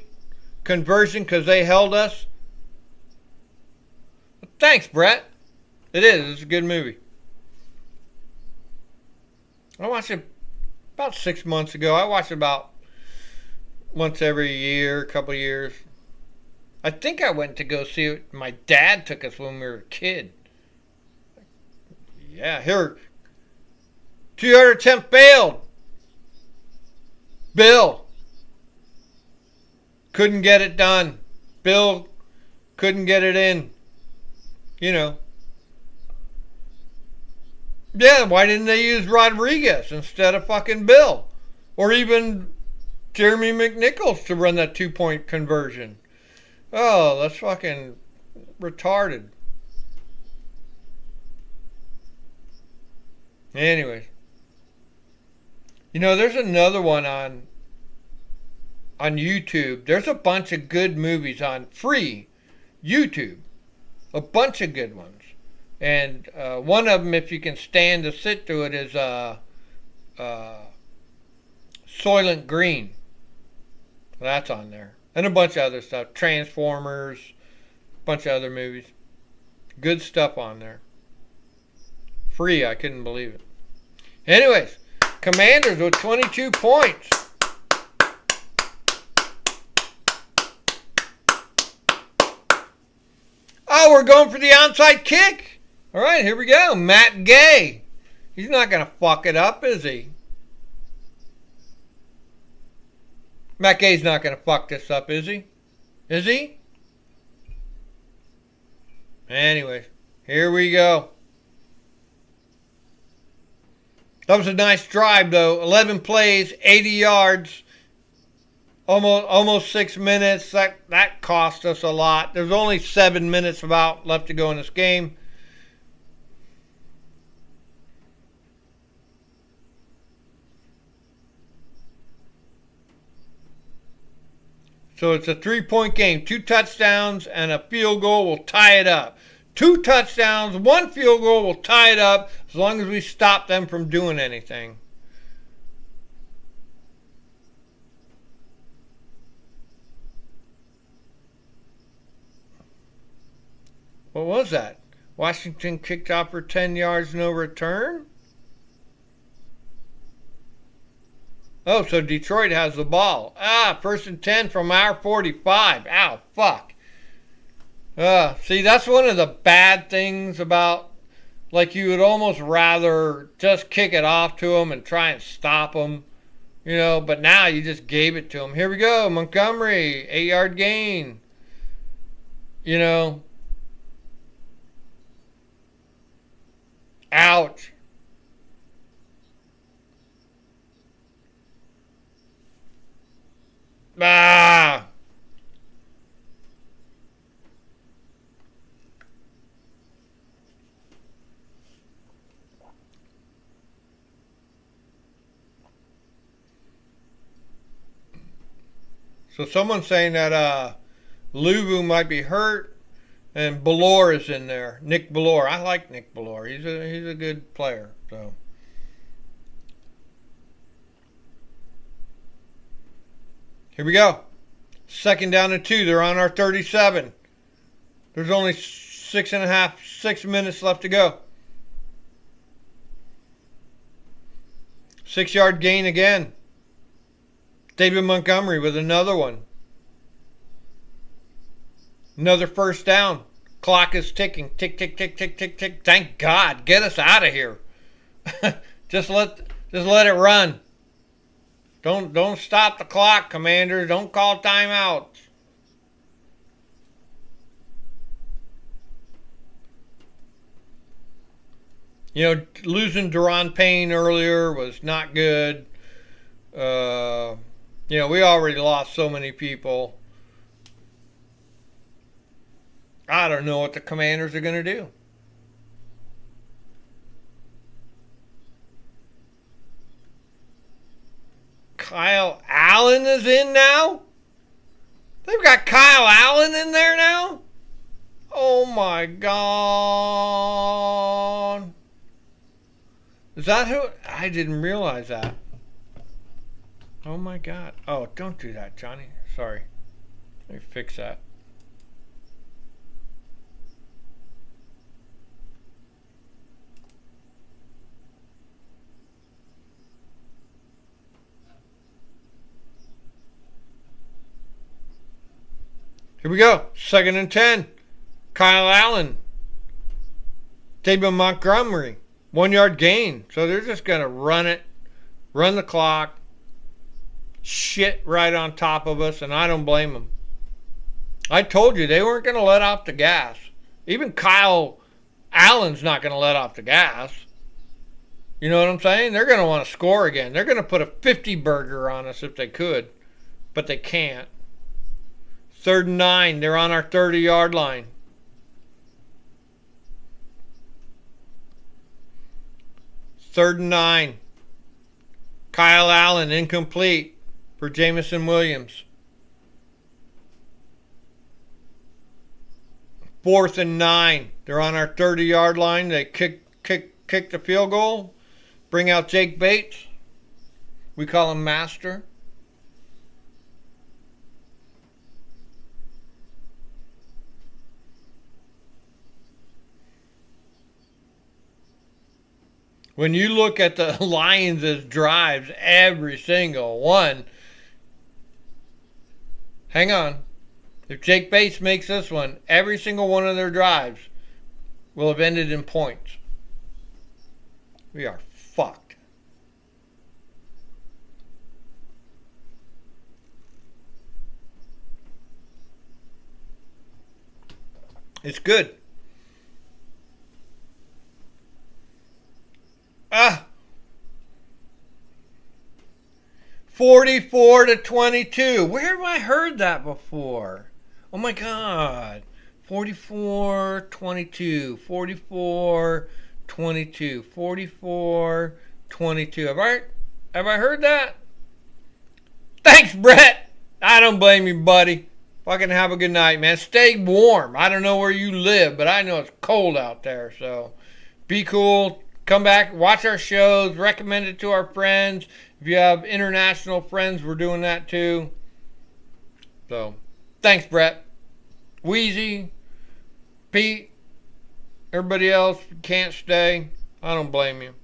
conversion because they held us. Thanks, Brett. It is. It's a good movie. I watched it about 6 months ago. I watch it about once every year, a couple years. I think I went to go see it. My dad took us when we were a kid. Yeah, here. 2-yard attempt failed. Bill couldn't get it done. Bill couldn't get it in. You know. Yeah, why didn't they use Rodriguez instead of fucking Bill? Or even Jeremy McNichols to run that 2-point conversion? Oh, that's fucking retarded. Anyways. You know, there's another one on YouTube. There's a bunch of good movies on free YouTube. A bunch of good ones. And one of them, if you can stand to sit through it, is Soylent Green. That's on there. And a bunch of other stuff. Transformers. A bunch of other movies. Good stuff on there. Free, I couldn't believe it. Anyways, Commanders with 22 points. Oh, we're going for the onside kick. All right, here we go. Matt Gay. He's not going to fuck it up, is he? Matt Gay's not going to fuck this up, is he? Is he? Anyways, here we go. That was a nice drive, though. 11 plays, 80 yards, almost 6 minutes. That cost us a lot. There's only 7 minutes about left to go in this game. So it's a 3-point game. 2 touchdowns and a field goal will tie it up. 2 touchdowns, 1 field goal will tie it up as long as we stop them from doing anything. What was that? Washington kicked off for 10 yards, no return? Oh, so Detroit has the ball. 1st and 10 from our 45. Ow, fuck. See, that's one of the bad things about, like, you would almost rather just kick it off to them and try and stop them, you know, but now you just gave it to them. Here we go, Montgomery, 8-yard gain, you know. Ouch. Ah. So someone's saying that Luvu might be hurt, and Ballore is in there. Nick Ballore. I like Nick Ballore. He's a good player. So here we go. 2nd down and 2. They're on our 37. There's only 6 minutes left to go. 6-yard gain again. David Montgomery with another one. Another first down. Clock is ticking. Tick, tick, tick, tick, tick, tick. Thank God. Get us out of here. Just let it run. Don't stop the clock, Commanders. Don't call timeouts. You know, losing Daron Payne earlier was not good. You know, we already lost so many people. I don't know what the Commanders are going to do. Kyle Allen is in now? They've got Kyle Allen in there now? Oh my God. Is that who? I didn't realize that. Oh my God. Oh, don't do that, Johnny. Sorry. Let me fix that. Here we go. 2nd and 10. Kyle Allen. David Montgomery. 1-yard gain. So they're just going to run it. Run the clock. Shit right on top of us. And I don't blame them. I told you they weren't going to let off the gas. Even Kyle Allen's not going to let off the gas. You know what I'm saying? They're going to want to score again. They're going to put a 50 burger on us if they could. But they can't. 3rd and 9. They're on our 30-yard line. Third and 9. Kyle Allen incomplete for Jameson Williams. 4th and 9. They're on our 30-yard line. They kick the field goal. Bring out Jake Bates. We call him Master. When you look at the Lions' drives, every single one, hang on. If Jake Bates makes this one, every single one of their drives will have ended in points. We are fucked. It's good. 44-22. Where have I heard that before? Oh my God. 44-22. 44-22. 44-22. Have I heard that? Thanks, Brett. I don't blame you, buddy. Fucking have a good night, man. Stay warm. I don't know where you live, but I know it's cold out there. So be cool. Come back, watch our shows, recommend it to our friends. If you have international friends, we're doing that too. So, thanks, Brett. Wheezy, Pete, everybody else can't stay. I don't blame you.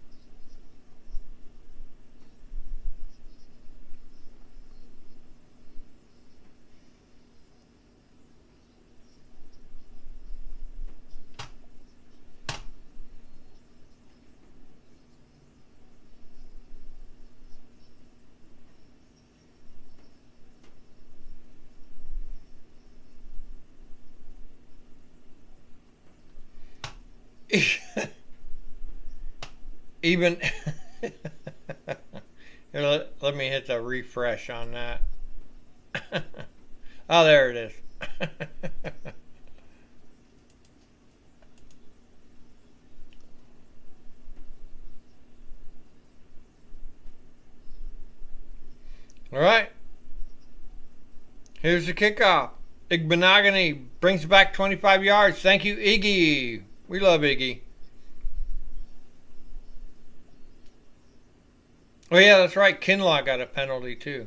Even here, let me hit the refresh on that. Oh, there it is. All right. Here's the kickoff. Igbenogany brings back 25 yards. Thank you, Iggy. We love Iggy. Oh, yeah, that's right. Kinlaw got a penalty, too.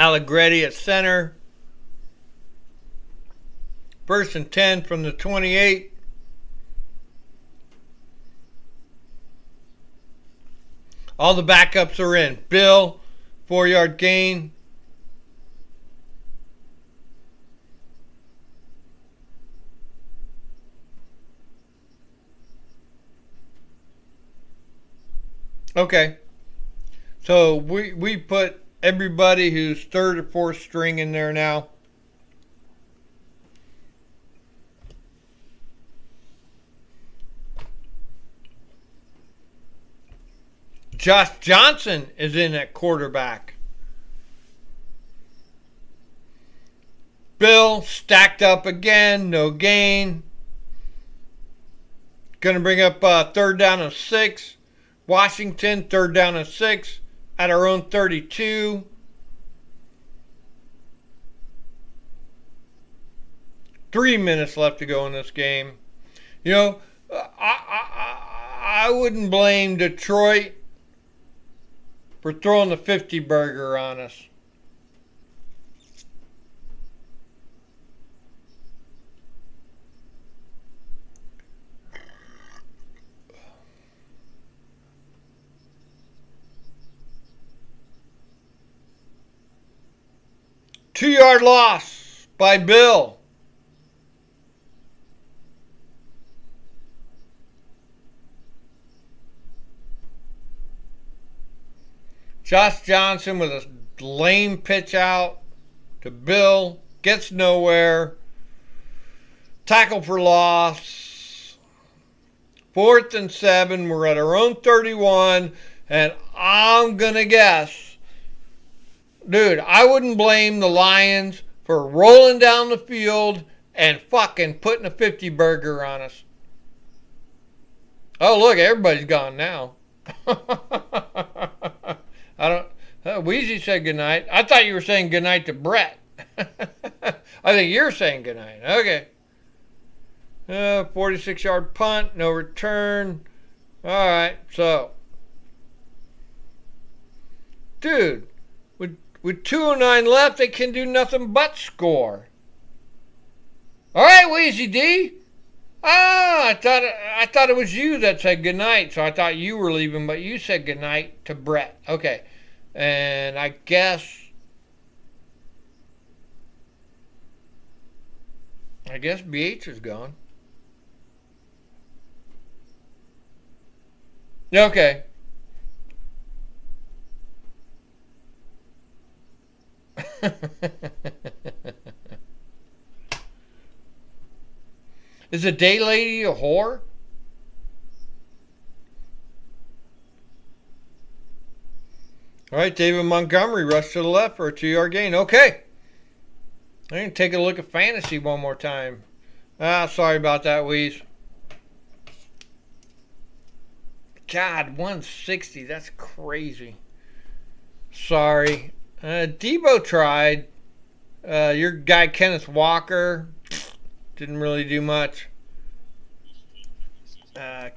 Allegretti at center. 1st and 10 from the 28. All the backups are in. Bill, 4-yard gain. Okay. So we put everybody who's 3rd or 4th string in there now. Josh Johnson is in at quarterback. Bill stacked up again, no gain. Going to bring up 3rd down and 6. Washington, 3rd down and 6 at our own 32. Three minutes left to go in this game. You know, I wouldn't blame Detroit for throwing the 50 burger on us. Two-yard loss by Bill. Josh Johnson with a lame pitch out to Bill. Gets nowhere. Tackle for loss. 4th and 7. We're at our own 31. And I'm going to guess, dude, I wouldn't blame the Lions for rolling down the field and fucking putting a 50 burger on us. Oh, look, everybody's gone now. I don't. Weezy said goodnight. I thought you were saying goodnight to Brett. I think you're saying goodnight. Okay. 46-yard punt, no return. All right, so, dude, with 2:09 left, they can do nothing but score. All right, Weezy D. I thought it was you that said goodnight, so I thought you were leaving, but you said goodnight to Brett. Okay. And I guess BH is gone. Okay. Is a day lady a whore? All right, David Montgomery rushed to the left for a 2-yard gain. Okay. I can take a look at fantasy one more time. Sorry about that, Weez. God, 160. That's crazy. Sorry. Debo tried. Your guy, Kenneth Walker, didn't really do much.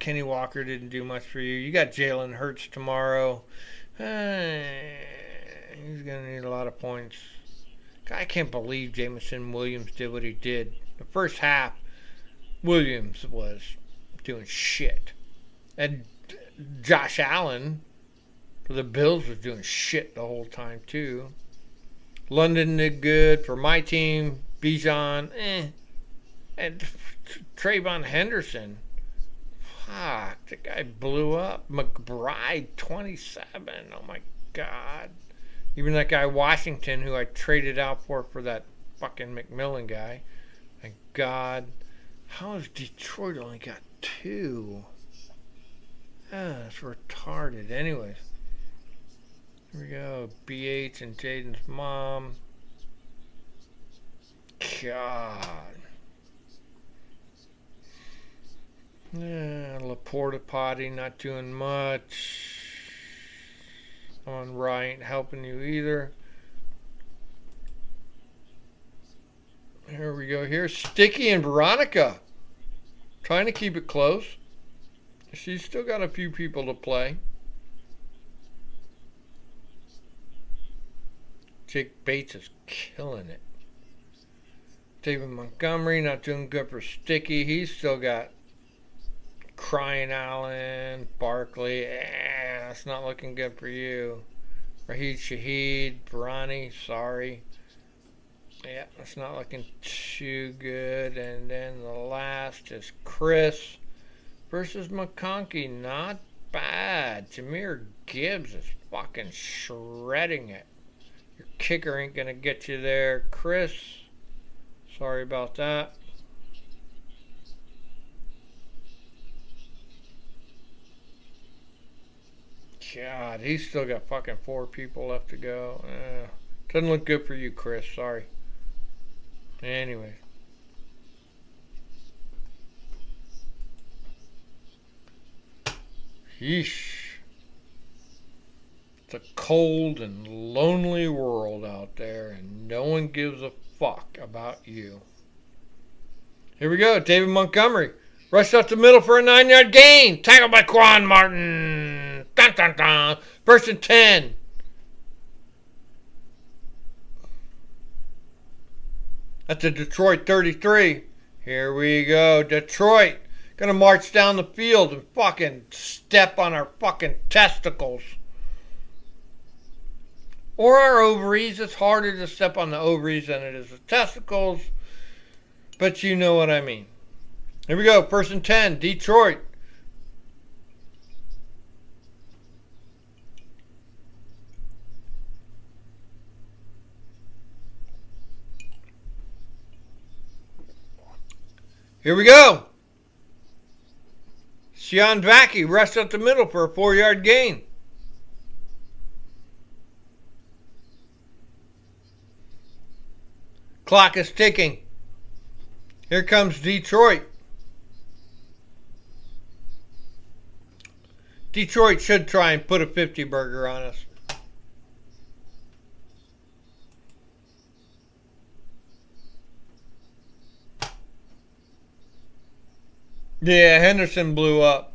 Kenny Walker didn't do much for you. You got Jalen Hurts tomorrow. He's going to need a lot of points. I can't believe Jameson Williams did what he did. The first half, Williams was doing shit. And Josh Allen for the Bills was doing shit the whole time, too. London did good for my team. Bijan, And Trayvon Henderson. Fuck, the guy blew up. McBride, 27. Oh, my God. Even that guy Washington, who I traded out for that fucking McMillan guy. My God. How has Detroit only got 2? That's retarded. Anyways. Here we go. BH and Jaden's mom. God. Laporta Potty not doing much. On right, helping you either. Here we go. Here's Sticky and Veronica. Trying to keep it close. She's still got a few people to play. Jake Bates is killing it. David Montgomery not doing good for Sticky. He's still got Crying Allen, Barkley. That's not looking good for you. Raheed Shaheed, Bronny, sorry. Yeah, that's not looking too good. And then the last is Chris versus McConkey. Not bad. Jahmyr Gibbs is fucking shredding it. Your kicker ain't going to get you there. Chris, sorry about that. God, he's still got fucking 4 people left to go. Doesn't look good for you, Chris. Sorry. Anyway. Yeesh. It's a cold and lonely world out there, and no one gives a fuck about you. Here we go. David Montgomery. Rushed up the middle for a 9-yard gain. Tackled by Quan Martin. Dun, dun, dun. First and 10. At the Detroit 33. Here we go. Detroit. Gonna march down the field and fucking step on our fucking testicles. Or our ovaries. It's harder to step on the ovaries than it is the testicles. But you know what I mean. Here we go. First and 10. Detroit. Here we go. Sean Vacchi rushed up the middle for a 4-yard gain. Clock is ticking. Here comes Detroit. Detroit should try and put a 50 burger on us. Yeah, Henderson blew up.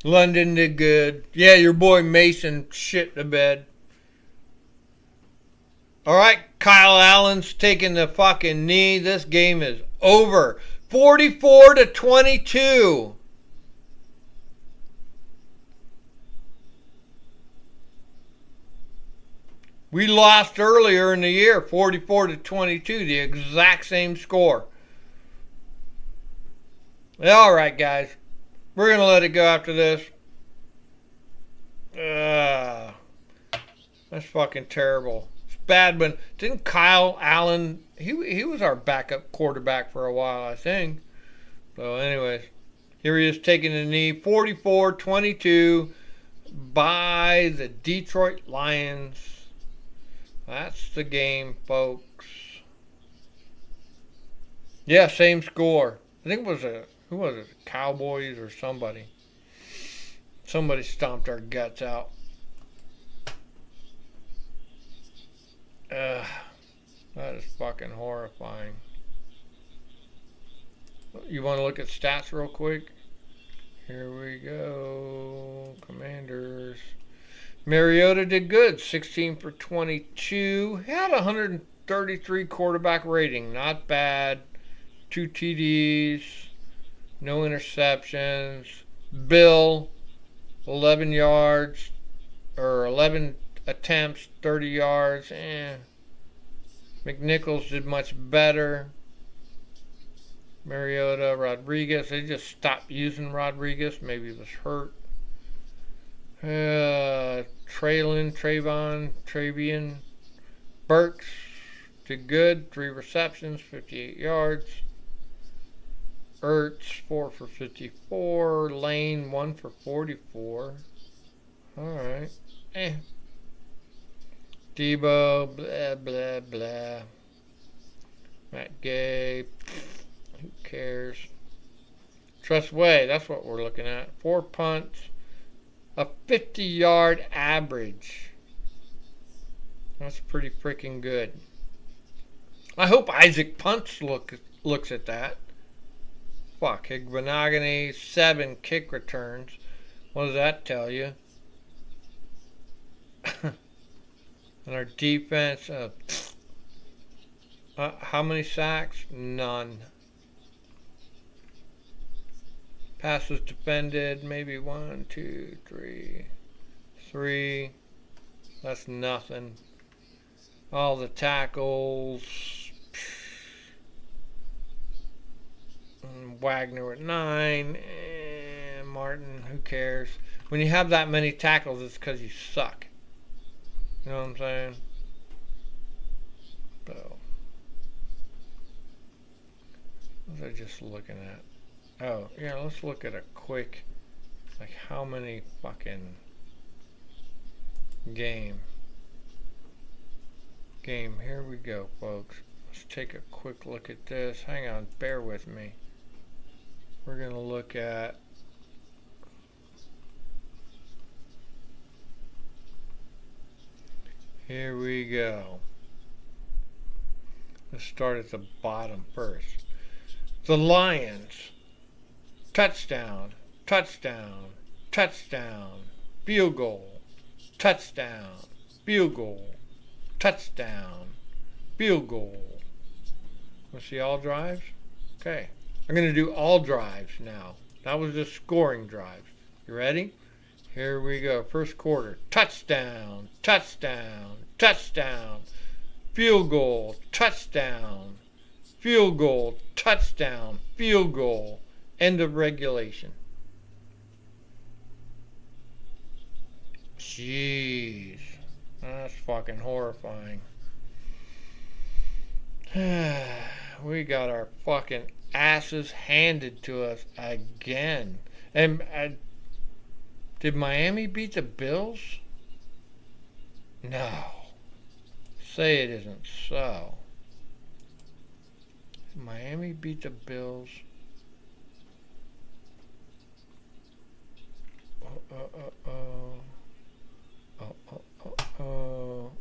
London did good. Yeah, your boy Mason shit the bed. All right, Kyle Allen's taking the fucking knee. This game is over. 44-22. We lost earlier in the year, 44-22, the exact same score. All right, guys. We're going to let it go after this. That's fucking terrible. It's bad, but didn't Kyle Allen, he was our backup quarterback for a while, I think. So, anyways, here he is taking the knee. 44-22 by the Detroit Lions. That's the game, folks. Yeah, same score. I think it was who was it? Cowboys or somebody. Somebody stomped our guts out. That is fucking horrifying. You want to look at stats real quick? Here we go. Commanders. Mariota did good. 16 for 22. He had 133 quarterback rating. Not bad. 2 TDs. No interceptions. Bill, 11 yards. Or 11 attempts, 30 yards. McNichols did much better. Mariota, Rodriguez. They just stopped using Rodriguez. Maybe he was hurt. Travian. Burks did good. 3 receptions, 58 yards. Ertz, 4 for 54. Lane, 1 for 44. Alright. Debo, blah, blah, blah. Matt Gay, who cares? Trust Way, that's what we're looking at. 4 punts, a 50-yard average. That's pretty freaking good. I hope Isaac Punts looks at that. Fuck, Higbenogany, 7 kick returns. What does that tell you? And our defense, how many sacks? None. Passes defended, maybe 1, 2, 3. 3. That's nothing. All the tackles. Wagner at 9. Martin, who cares? When you have that many tackles, it's because you suck. You know what I'm saying? So, what was I just looking at? Oh, yeah, let's look at a quick, like how many fucking game. Here we go, folks. Let's take a quick look at this. Hang on, bear with me. We're going to look at here we go. Let's start at the bottom first. The Lions. Touchdown. Touchdown. Touchdown. Field goal. Touchdown. Field goal. Touchdown. Field goal. Let's see all drives. Okay. I'm going to do all drives now. That was just scoring drives. You ready? Here we go. First quarter. Touchdown. Touchdown. Touchdown. Field goal. Touchdown. Field goal. Touchdown. Field goal. End of regulation. Jeez. That's fucking horrifying. We got our fucking asses handed to us again. And did Miami beat the Bills? No. Say it isn't so. Miami beat the Bills.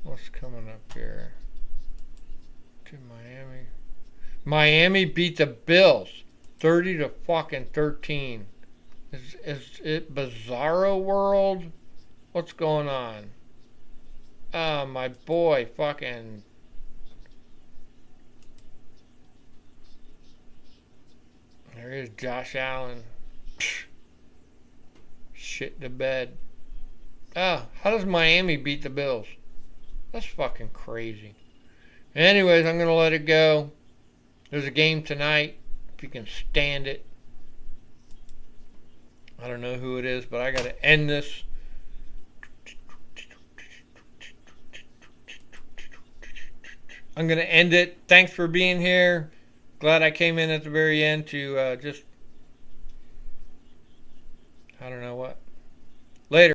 What's coming up here? To Miami. Miami beat the Bills 30-13. Is it Bizarro World? What's going on? My boy fucking. There is Josh Allen. Shit the bed. How does Miami beat the Bills? That's fucking crazy. Anyways, I'm going to let it go. There's a game tonight, if you can stand it. I don't know who it is, but I got to end this. I'm going to end it. Thanks for being here. Glad I came in at the very end to just, I don't know what. Later.